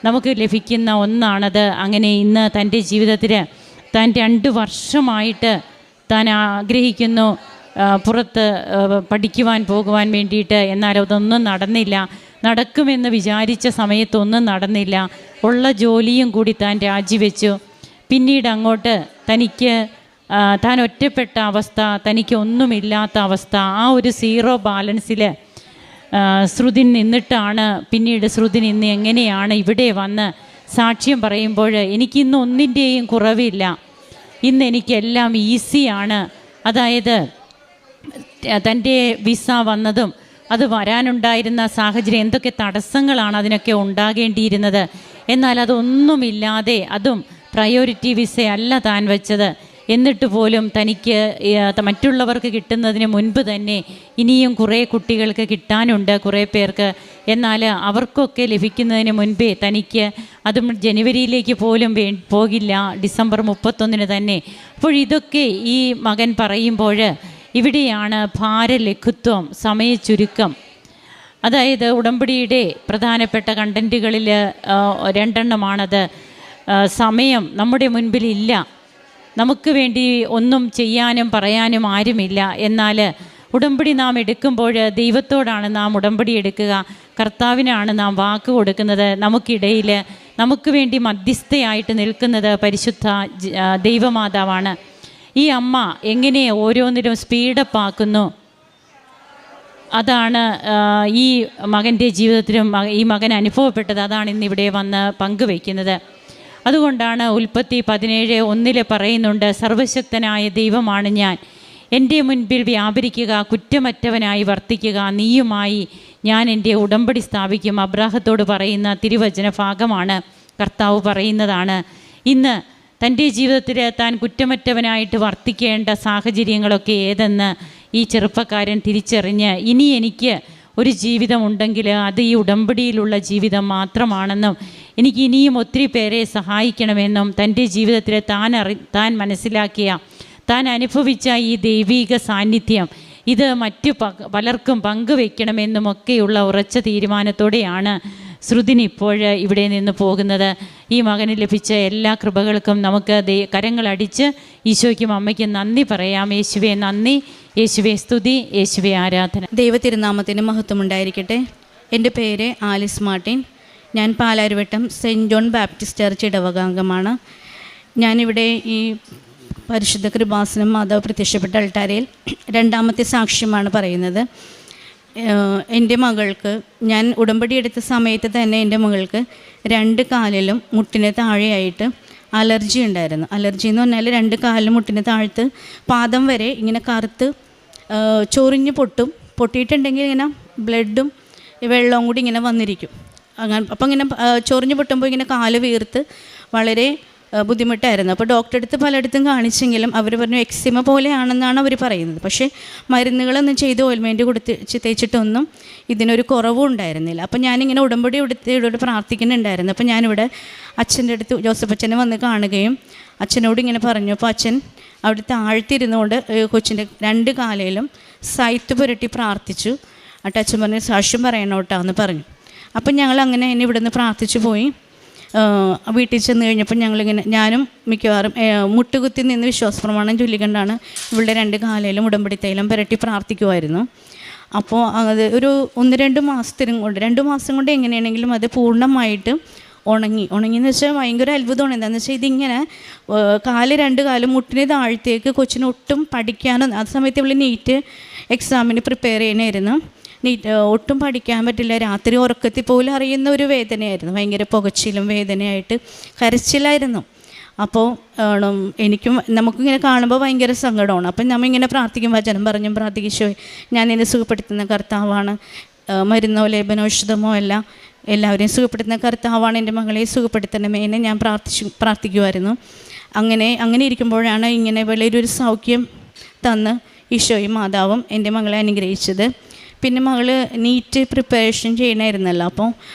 നമുക്ക് ലഭിക്കുന്ന ഒന്നാണത്. അങ്ങനെ ഇന്ന് തൻ്റെ ജീവിതത്തിൽ താൻ 2 വർഷമായിട്ട് താൻ ആഗ്രഹിക്കുന്നു പുറത്ത് പഠിക്കുവാൻ പോകുവാൻ വേണ്ടിയിട്ട്. എന്നാൽ അതൊന്നും നടന്നില്ല. നടക്കുമെന്ന് വിചാരിച്ച സമയത്തൊന്നും നടന്നില്ല. ഉള്ള ജോലിയും കൂടി താൻ രാജിവെച്ചു. പിന്നീട് അങ്ങോട്ട് തനിക്ക് താൻ ഒറ്റപ്പെട്ട അവസ്ഥ, തനിക്ക് ഒന്നുമില്ലാത്ത അവസ്ഥ, ആ ഒരു സീറോ ബാലൻസിൽ ശ്രുതിൻ നിന്നിട്ടാണ് പിന്നീട് ശ്രുതിൻ ഇന്ന് എങ്ങനെയാണ് ഇവിടെ വന്ന് സാക്ഷ്യം പറയുമ്പോൾ എനിക്കിന്ന് ഒന്നിൻ്റെയും കുറവില്ല, ഇന്ന് എനിക്കെല്ലാം ഈസിയാണ്. അതായത് തൻ്റെ വിസ വന്നതും അത് വരാനുണ്ടായിരുന്ന സാഹചര്യം, എന്തൊക്കെ തടസ്സങ്ങളാണ് അതിനൊക്കെ ഉണ്ടാകേണ്ടിയിരുന്നത്, എന്നാൽ അതൊന്നുമില്ലാതെ, അതും പ്രയോറിറ്റി വിസയല്ല താൻ വെച്ചത്, എന്നിട്ട് പോലും തനിക്ക് മറ്റുള്ളവർക്ക് കിട്ടുന്നതിന് മുൻപ് തന്നെ ഇനിയും കുറേ കുട്ടികൾക്ക് കിട്ടാനുണ്ട്, കുറേ പേർക്ക്. എന്നാൽ അവർക്കൊക്കെ ലഭിക്കുന്നതിന് മുൻപേ തനിക്ക് അതും ജനുവരിയിലേക്ക് പോലും പോകില്ല, ഡിസംബർ 31 തന്നെ. അപ്പോൾ ഇതൊക്കെ ഈ മകൻ പറയുമ്പോൾ ഇവിടെയാണ് ഭാരലഘുത്വം, സമയച്ചുരുക്കം. അതായത് ഉടമ്പടിയുടെ പ്രധാനപ്പെട്ട കണ്ടൻറ്റുകളിൽ 2 എണ്ണമാണത്. സമയം നമ്മുടെ മുൻപിലില്ല, നമുക്ക് വേണ്ടി ഒന്നും ചെയ്യാനും പറയാനും ആരുമില്ല. എന്നാൽ ഉടമ്പടി നാം എടുക്കുമ്പോൾ ദൈവത്തോടാണ് നാം ഉടമ്പടി എടുക്കുക, കർത്താവിനാണ് നാം വാക്ക് കൊടുക്കുന്നത്. നമുക്കിടയിൽ നമുക്ക് വേണ്ടി മധ്യസ്ഥയായിട്ട് നിൽക്കുന്നത് പരിശുദ്ധ ദൈവമാതാവാണ്. ഈ അമ്മ എങ്ങനെ ഓരോന്നിലും സ്പീഡപ്പാക്കുന്നു, അതാണ് ഈ മകൻ്റെ ജീവിതത്തിലും ഈ മകൻ അനുഭവപ്പെട്ടത്. അതാണ് ഇന്നിവിടെ വന്ന് പങ്കുവയ്ക്കുന്നത്. അതുകൊണ്ടാണ് ഉൽപ്പത്തി 17:1 പറയുന്നുണ്ട്, സർവശക്തനായ ദൈവമാണ് ഞാൻ, എൻ്റെ മുൻപിൽ വ്യാപരിക്കുക, കുറ്റമറ്റവനായി വർത്തിക്കുക, നീയുമായി ഞാൻ എൻ്റെ ഉടമ്പടി സ്ഥാപിക്കും. അബ്രാഹത്തോട് പറയുന്ന തിരുവചന ഭാഗമാണ്, കർത്താവ് പറയുന്നതാണ്. ഇന്ന് തൻ്റെ ജീവിതത്തിൽ താൻ കുറ്റമറ്റവനായിട്ട് വർത്തിക്കേണ്ട സാഹചര്യങ്ങളൊക്കെ ഏതെന്ന് ഈ ചെറുപ്പക്കാരൻ തിരിച്ചറിഞ്ഞ്, ഇനി എനിക്ക് ഒരു ജീവിതമുണ്ടെങ്കിൽ അത് ഈ ഉടമ്പടിയിലുള്ള ജീവിതം മാത്രമാണെന്നും എനിക്ക് ഇനിയും ഒത്തിരി പേരെ സഹായിക്കണമെന്നും തൻ്റെ ജീവിതത്തിൽ താൻ മനസ്സിലാക്കിയ, താൻ അനുഭവിച്ച ഈ ദൈവീക സാന്നിധ്യം ഇത് മറ്റു പലർക്കും പങ്കുവെക്കണമെന്നുമൊക്കെയുള്ള ഉറച്ച തീരുമാനത്തോടെയാണ് ശ്രുതിന് ഇപ്പോൾ ഇവിടെ നിന്ന് പോകുന്നത്. ഈ മകന് ലഭിച്ച എല്ലാ കൃപകൾക്കും നമുക്ക് കരങ്ങളടിച്ച് ഈശോയ്ക്കും അമ്മയ്ക്കും നന്ദി പറയാം. യേശുവേ നന്ദി, യേശുവേ സ്തുതി, യേശുവേ ആരാധന. ദൈവതിരുനാമത്തിന് മഹത്വമുണ്ടായിരിക്കട്ടെ. എൻ്റെ പേര് ആലിസ് മാർട്ടിൻ. ഞാൻ Palarivattom saint John Baptist church ഇടവകാംഗമാണ്. ഞാനിവിടെ ഈ പരിശുദ്ധ കൃപാസനം മാതാവ് പ്രത്യക്ഷപ്പെട്ട അൾട്ടാരയിൽ 2ാമത്തെ സാക്ഷ്യമാണ് പറയുന്നത്. എൻ്റെ മകൾക്ക് ഞാൻ ഉടമ്പടി എടുത്ത സമയത്ത് തന്നെ എൻ്റെ മകൾക്ക് 2 കാലിലും മുട്ടിന് താഴെയായിട്ട് അലർജി ഉണ്ടായിരുന്നു. അലർജി എന്ന് പറഞ്ഞാൽ 2 കാലിലും മുട്ടിന് താഴത്ത് പാദം വരെ ഇങ്ങനെ കറുത്ത് ചൊറിഞ്ഞ് പൊട്ടിയിട്ടുണ്ടെങ്കിൽ ഇങ്ങനെ ബ്ലഡും വെള്ളവും കൂടി ഇങ്ങനെ വന്നിരിക്കും. അങ്ങനെ അപ്പം ഇങ്ങനെ ചൊറിഞ്ഞ് പൊട്ടുമ്പോൾ ഇങ്ങനെ കാല് വീർത്ത് വളരെ ബുദ്ധിമുട്ടായിരുന്നു. അപ്പോൾ ഡോക്ടറെ അടുത്ത് പലയിടത്തും കാണിച്ചെങ്കിലും അവർ പറഞ്ഞു എക്സിമ പോലെയാണെന്നാണ് അവർ പറയുന്നത്. പക്ഷേ മരുന്നുകളൊന്നും ചെയ്ത് ഓയിൽമെൻറ്റ് കൊടുത്ത് തേച്ചിട്ടൊന്നും ഇതിനൊരു കുറവും ഉണ്ടായിരുന്നില്ല. അപ്പോൾ ഞാനിങ്ങനെ ഉടമ്പടി ഇവിടെ പ്രാർത്ഥിക്കുന്നുണ്ടായിരുന്നു. അപ്പോൾ ഞാനിവിടെ അച്ഛൻ്റെ അടുത്ത് ജോസഫ് അച്ഛനെ വന്ന് കാണുകയും അച്ഛനോട് ഇങ്ങനെ പറഞ്ഞു. അപ്പോൾ അച്ഛൻ അവിടെ താഴ്ത്തിരുന്നുകൊണ്ട് കൊച്ചിൻ്റെ 2 കാലയിലും സൈത്ത് പുരട്ടി പ്രാർത്ഥിച്ചു. എന്നിട്ട് അച്ഛൻ പറഞ്ഞു സാക്ഷ്യം പറയണോട്ടോ എന്ന് പറഞ്ഞു. അപ്പം ഞങ്ങൾ അങ്ങനെ എന്നെ ഇവിടെ നിന്ന് പ്രാർത്ഥിച്ചു പോയി. വീട്ടിൽ ചെന്ന് കഴിഞ്ഞപ്പോൾ ഞങ്ങളിങ്ങനെ ഞാനും മിക്കവാറും മുട്ടുകുത്തി നിന്ന് വിശ്വാസപ്രമാണം ചൊല്ലിക്കൊണ്ടാണ് ഇവളുടെ 2 കാലയിലും ഉടമ്പടി തൈലം പുരട്ടി പ്രാർത്ഥിക്കുമായിരുന്നു. അപ്പോൾ അത് ഒരു 1-2 മാസത്തിനും കൊണ്ട് 2 മാസം കൊണ്ട് എങ്ങനെയാണെങ്കിലും അത് പൂർണ്ണമായിട്ട് ഉണങ്ങിയെന്ന് വെച്ചാൽ ഭയങ്കര അത്ഭുതമാണ്. എന്താണെന്ന് വെച്ചാൽ ഇതിങ്ങനെ 2 കാലും മുട്ടിന് താഴത്തേക്ക് കൊച്ചിന് ഒട്ടും പഠിക്കാനോ, ആ സമയത്ത് ഇവൾ നീറ്റ് എക്സാമിന് പ്രിപ്പയർ ചെയ്യണമായിരുന്നു. ഒട്ടും പഠിക്കാൻ പറ്റില്ല, രാത്രി ഉറക്കത്തിൽ പോലും അറിയുന്ന ഒരു വേദനയായിരുന്നു, ഭയങ്കര പുകച്ചിലും വേദനയായിട്ട് കരച്ചിലായിരുന്നു. അപ്പോൾ എനിക്കും നമുക്കിങ്ങനെ കാണുമ്പോൾ ഭയങ്കര സങ്കടമാണ്. അപ്പം നമ്മളിങ്ങനെ പ്രാർത്ഥിക്കും, വചനം പറഞ്ഞും പ്രാർത്ഥിക്കോ ഞാൻ എന്നെ സുഖപ്പെടുത്തുന്ന കർത്താവാണ്, മരുന്നോ ലേപനോ ഔഷധമോ എല്ലാം എല്ലാവരെയും സുഖപ്പെടുത്തുന്ന കർത്താവാണ്, എൻ്റെ മകളെ സുഖപ്പെടുത്തണമേ എന്ന് ഞാൻ പ്രാർത്ഥിക്കുമായിരുന്നു. അങ്ങനെ ഇരിക്കുമ്പോഴാണ് ഇങ്ങനെ വലിയൊരു സൗഖ്യം തന്ന് ഈശോയും മാതാവും എൻ്റെ മകളെ അനുഗ്രഹിച്ചത്. പിന്നെ മകൾ നീറ്റ് പ്രിപ്പറേഷൻ ചെയ്യണമായിരുന്നല്ലോ. അപ്പോൾ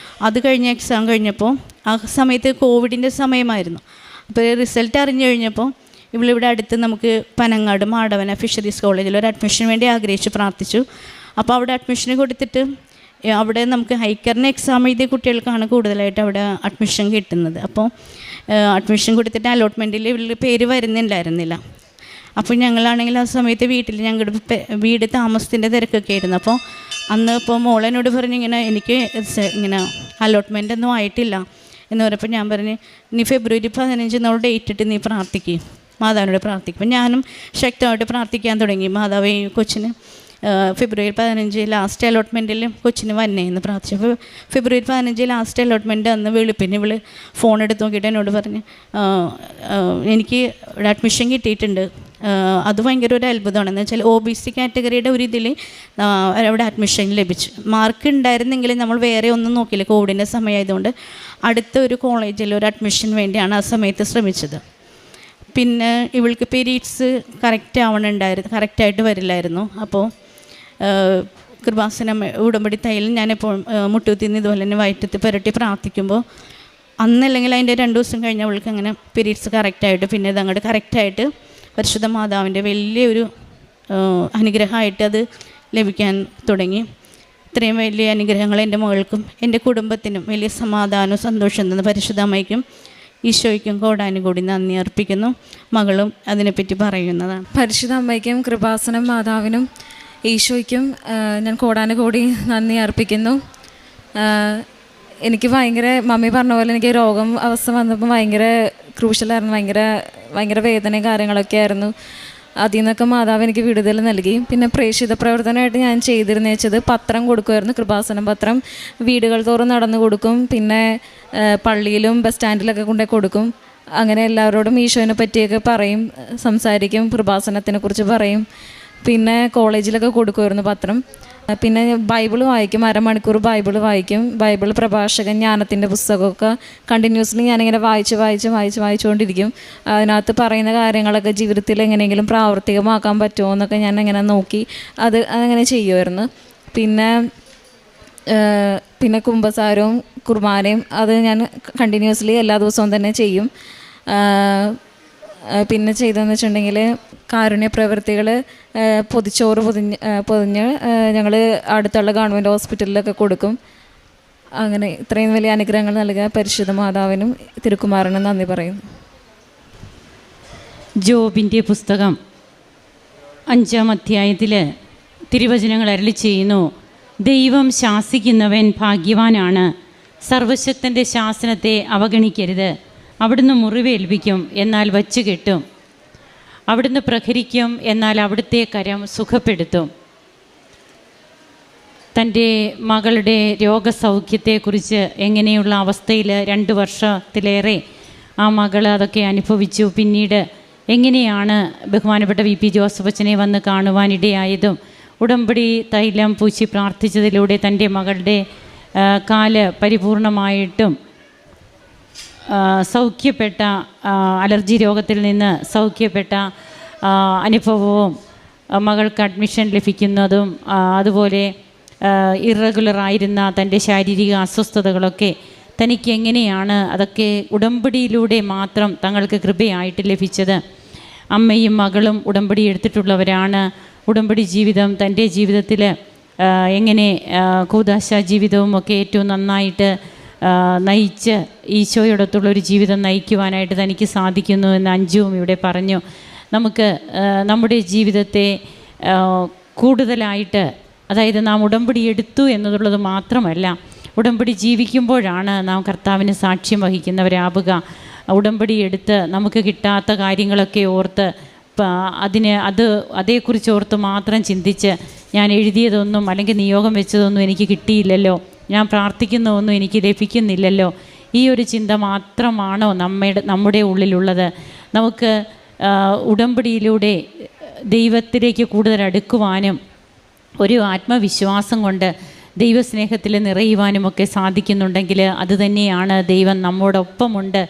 അത് കഴിഞ്ഞ് എക്സാം കഴിഞ്ഞപ്പോൾ ആ സമയത്ത് കോവിഡിൻ്റെ സമയമായിരുന്നു. അപ്പോൾ റിസൾട്ട് അറിഞ്ഞു കഴിഞ്ഞപ്പോൾ ഇവളിവിടെ അടുത്ത് നമുക്ക് പനങ്ങാട് മാടവന ഫിഷറീസ് കോളേജിൽ ഒരു അഡ്മിഷന് വേണ്ടി ആഗ്രഹിച്ച് പ്രാർത്ഥിച്ചു. അപ്പോൾ അവിടെ അഡ്മിഷന് കൊടുത്തിട്ട് അവിടെ നമുക്ക് ഹൈക്കറിന് എക്സാം എഴുതിയ കുട്ടികൾക്കാണ് കൂടുതലായിട്ട് അവിടെ അഡ്മിഷൻ കിട്ടുന്നത്. അപ്പോൾ അഡ്മിഷൻ കൊടുത്തിട്ട് അലോട്ട്മെൻറ്റിൽ ഇവരുടെ പേര് വരുന്നുണ്ടായിരുന്നില്ല. അപ്പോൾ ഞങ്ങളാണെങ്കിൽ ആ സമയത്ത് വീട്ടിൽ ഞങ്ങളുടെ വീട് താമസത്തിൻ്റെ തിരക്കൊക്കെ ആയിരുന്നു. അപ്പോൾ അന്ന് ഇപ്പോൾ മോളെന്നോട് പറഞ്ഞു ഇങ്ങനെ എനിക്ക് ഇങ്ങനെ അലോട്ട്മെൻ്റ് ഒന്നും ആയിട്ടില്ല എന്ന് പറഞ്ഞപ്പോൾ ഞാൻ പറഞ്ഞു നീ ഫെബ്രുവരി 15 നമ്മൾ ഡേറ്റ് ഇട്ട് നീ പ്രാർത്ഥിക്കും, മാതാവിനോട് പ്രാർത്ഥിക്കും. അപ്പോൾ ഞാനും ശക്തമായിട്ട് പ്രാർത്ഥിക്കാൻ തുടങ്ങി. മാതാവ് ഈ കൊച്ചിന് ഫെബ്രുവരി 15 ലാസ്റ്റ് അലോട്ട്മെൻറ്റിൽ കൊച്ചിന് വന്നേന്ന് പ്രാർത്ഥിച്ചു. അപ്പോൾ ഫെബ്രുവരി 15 ലാസ്റ്റ് അലോട്ട്മെൻറ്റ് അന്ന് വെളുപ്പിന് ഇവൾ ഫോൺ എടുത്ത് നോക്കിയിട്ട് എന്നോട് പറഞ്ഞ് എനിക്ക് അഡ്മിഷൻ കിട്ടിയിട്ടുണ്ട്. അത് ഭയങ്കര ഒരു അത്ഭുതമാണ്. എന്ന് വെച്ചാൽ OBC കാറ്റഗറിയുടെ ഒരു ഇതിൽ അവിടെ അഡ്മിഷൻ ലഭിച്ചു. മാർക്ക് ഉണ്ടായിരുന്നെങ്കിൽ നമ്മൾ വേറെ ഒന്നും നോക്കില്ല, കോവിഡിൻ്റെ സമയമായതുകൊണ്ട് അടുത്ത ഒരു കോളേജിൽ ഒരു അഡ്മിഷൻ വേണ്ടിയാണ് ആ സമയത്ത് ശ്രമിച്ചത്. പിന്നെ ഇവൾക്ക് പീരീഡ്സ് കറക്റ്റായിട്ട് വരില്ലായിരുന്നു. അപ്പോൾ കൃപാസനം ഉടമ്പടി തൈലം ഞാനിപ്പോൾ മുട്ടുകുത്തിന്ന് ഇതുപോലെ തന്നെ വയറ്റത്ത് പുരട്ടി പ്രാർത്ഥിക്കുമ്പോൾ അന്നല്ലെങ്കിൽ അതിൻ്റെ 2 ദിവസം കഴിഞ്ഞ് അവൾക്ക് അങ്ങനെ പീരീഡ്സ് കറക്റ്റായിട്ട് പിന്നെ ഇത് അങ്ങോട്ട് കറക്റ്റായിട്ട് പരിശുദ്ധ മാതാവിൻ്റെ വലിയൊരു അനുഗ്രഹമായിട്ട് അത് ലഭിക്കാൻ തുടങ്ങി. ഇത്രയും വലിയ അനുഗ്രഹങ്ങൾ എൻ്റെ മകൾക്കും എൻ്റെ കുടുംബത്തിനും വലിയ സമാധാനവും സന്തോഷം തന്ന പരിശുദ്ധ അമ്മയ്ക്കും ഈശോയ്ക്കും കോടാനുകൂടി നന്ദി അർപ്പിക്കുന്നു. മകളും അതിനെപ്പറ്റി പറയുന്നതാണ്. പരിശുദ്ധ അമ്മയ്ക്കും കൃപാസനം മാതാവിനും ഈശോയ്ക്കും ഞാൻ കോടാനുകൂടി നന്ദി അർപ്പിക്കുന്നു. എനിക്ക് മമ്മി പറഞ്ഞ പോലെ എനിക്ക് രോഗം അവസ്ഥ വന്നപ്പോൾ ഭയങ്കര ക്രൂഷ്യലായിരുന്നു, ഭയങ്കര വേദനയും കാര്യങ്ങളൊക്കെ ആയിരുന്നു. അതിൽ നിന്നൊക്കെ മാതാവ് എനിക്ക് വിടുതൽ നൽകി. പിന്നെ പ്രേക്ഷിത പ്രവർത്തനമായിട്ട് ഞാൻ ചെയ്തിരുന്നു വെച്ചത് പത്രം കൊടുക്കുമായിരുന്നു, കൃപാസനം പത്രം വീടുകൾ തോറും നടന്നു കൊടുക്കും. പിന്നെ പള്ളിയിലും ബസ് സ്റ്റാൻഡിലൊക്കെ കൊണ്ടു കൊടുക്കും. അങ്ങനെ എല്ലാവരോടും ഈശോനെ പറ്റിയൊക്കെ പറയും, സംസാരിക്കും, കൃപാസനത്തിനെ കുറിച്ച് പറയും. പിന്നെ കോളേജിലൊക്കെ കൊടുക്കുമായിരുന്നു പത്രം. പിന്നെ ബൈബിൾ വായിക്കും, അരമണിക്കൂർ ബൈബിൾ വായിക്കും. ബൈബിൾ പ്രഭാഷകൻ ജ്ഞാനത്തിൻ്റെ പുസ്തകമൊക്കെ കണ്ടിന്യൂസ്ലി ഞാനിങ്ങനെ വായിച്ചുകൊണ്ടിരിക്കും. അതിനകത്ത് പറയുന്ന കാര്യങ്ങളൊക്കെ ജീവിതത്തിൽ എങ്ങനെയെങ്കിലും പ്രാവർത്തികമാക്കാൻ പറ്റുമോ എന്നൊക്കെ ഞാൻ അങ്ങനെ നോക്കി അങ്ങനെ ചെയ്യുമായിരുന്നു. പിന്നെ കുമ്പസാരവും കുർബാനയും അത് ഞാൻ കണ്ടിന്യൂസ്ലി എല്ലാ ദിവസവും തന്നെ ചെയ്യും. പിന്നെ ചെയ്തതെന്ന് വെച്ചിട്ടുണ്ടെങ്കിൽ കാരുണ്യ പ്രവൃത്തികൾ പൊതിച്ചോറ് പൊതിഞ്ഞ് ഞങ്ങൾ അടുത്തുള്ള ഗവൺമെൻറ് ഹോസ്പിറ്റലിലൊക്കെ കൊടുക്കും. അങ്ങനെ ഇത്രയും വലിയ അനുഗ്രഹങ്ങൾ നൽകിയ പരിശുദ്ധ മാതാവിനും തിരുക്കുമാരനും നന്ദി പറയുന്നു. ജോബിൻ്റെ പുസ്തകം 5-ാം അധ്യായത്തിൽ തിരുവചനങ്ങൾ അരുളി ചെയ്യുന്നു, ദൈവം ശാസിക്കുന്നവൻ ഭാഗ്യവാനാണ്. സർവശക്തൻ്റെ ശാസനത്തെ അവഗണിക്കരുത്. അവിടുന്ന് മുറിവേൽപ്പിക്കും, എന്നാൽ വച്ചു കെട്ടും. അവിടുന്ന് പ്രഹരിക്കും, എന്നാൽ അവിടുത്തെ കരം സുഖപ്പെടുത്തും. തൻ്റെ മകളുടെ രോഗസൗഖ്യത്തെക്കുറിച്ച് എങ്ങനെയുള്ള അവസ്ഥയിൽ 2 വർഷത്തിലേറെ ആ മകൾ അതൊക്കെ അനുഭവിച്ചു. പിന്നീട് എങ്ങനെയാണ് ബഹുമാനപ്പെട്ട VP ജോസഫ് അച്ഛനെ വന്ന് കാണുവാനിടയായതും ഉടമ്പടി തൈലം പൂശി പ്രാർത്ഥിച്ചതിലൂടെ തൻ്റെ മകളുടെ കാല് പരിപൂർണമായിട്ടും സൗഖ്യപ്പെട്ട, അലർജി രോഗത്തിൽ നിന്ന് സൗഖ്യപ്പെട്ട അനുഭവവും മകൾക്ക് അഡ്മിഷൻ ലഭിക്കുന്നതും അതുപോലെ ഇറഗുലറായിരുന്ന തൻ്റെ ശാരീരിക അസ്വസ്ഥതകളൊക്കെ തനിക്ക് എങ്ങനെയാണ് അതൊക്കെ ഉടമ്പടിയിലൂടെ മാത്രം തങ്ങൾക്ക് കൃപയായിട്ട് ലഭിച്ചത്. അമ്മയും മകളും ഉടമ്പടി എടുത്തിട്ടുള്ളവരാണ്. ഉടമ്പടി ജീവിതം തൻ്റെ ജീവിതത്തിൽ എങ്ങനെ കൂദാശ ജീവിതവും ഒക്കെ ഏറ്റവും നന്നായിട്ട് നയിച്ച് ഈശോയോടൊത്തുള്ളൊരു ജീവിതം നയിക്കുവാനായിട്ട് തനിക്ക് സാധിക്കുന്നു എന്ന് അഞ്ജുവും ഇവിടെ പറഞ്ഞു. നമുക്ക് നമ്മുടെ ജീവിതത്തെ കൂടുതലായിട്ട്, അതായത് നാം ഉടമ്പടി എടുത്തു എന്നുള്ളത് മാത്രമല്ല, ഉടമ്പടി ജീവിക്കുമ്പോഴാണ് നാം കർത്താവിന് സാക്ഷ്യം വഹിക്കുന്നവരാവുക. ഉടമ്പടി എടുത്ത് നമുക്ക് കിട്ടാത്ത കാര്യങ്ങളൊക്കെ ഓർത്ത് അതേക്കുറിച്ച് ഓർത്ത് മാത്രം ചിന്തിച്ച് ഞാൻ എഴുതിയതൊന്നും അല്ലെങ്കിൽ നിയോഗം വെച്ചതൊന്നും എനിക്ക് കിട്ടിയില്ലല്ലോ, ഞാൻ പ്രാർത്ഥിക്കുന്നതൊന്നും എനിക്ക് ലഭിക്കുന്നില്ലല്ലോ, ഈ ഒരു ചിന്ത മാത്രമാണോ നമ്മുടെ ഉള്ളിലുള്ളത്? നമുക്ക് ഉടമ്പടിയിലൂടെ ദൈവത്തിലേക്ക് കൂടുതൽ അടുക്കുവാനും ഒരു ആത്മവിശ്വാസം കൊണ്ട് ദൈവസ്നേഹത്തിൽ നിറയുവാനുമൊക്കെ സാധിക്കുന്നുണ്ടെങ്കിൽ അതുതന്നെയാണ് ദൈവം നമ്മോടൊപ്പമുണ്ട്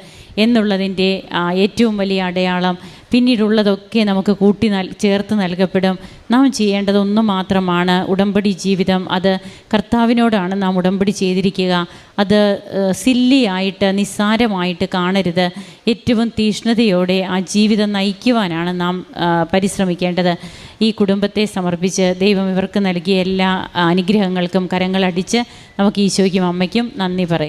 എന്നുള്ളതിൻ്റെ ഏറ്റവും വലിയ അടയാളം. പിന്നീടുള്ളതൊക്കെ നമുക്ക് ചേർത്ത് നൽകപ്പെടും. നാം ചെയ്യേണ്ടതൊന്നു മാത്രമാണ് ഉടമ്പടി ജീവിതം. അത് കർത്താവിനോടാണ് നാം ഉടമ്പടി ചെയ്തിരിക്കുക. അത് സില്ലിയായിട്ട് നിസ്സാരമായിട്ട് കാണരുത്. ഏറ്റവും തീഷ്ണതയോടെ ആ ജീവിതം നയിക്കുവാനാണ് നാം പരിശ്രമിക്കേണ്ടത്. ഈ കുടുംബത്തെ സമർപ്പിച്ച് ദൈവം ഇവർക്ക് നൽകിയ എല്ലാ അനുഗ്രഹങ്ങൾക്കും കരങ്ങളടിച്ച് നമുക്ക് ഈശോയ്ക്കും അമ്മയ്ക്കും നന്ദി പറയാം.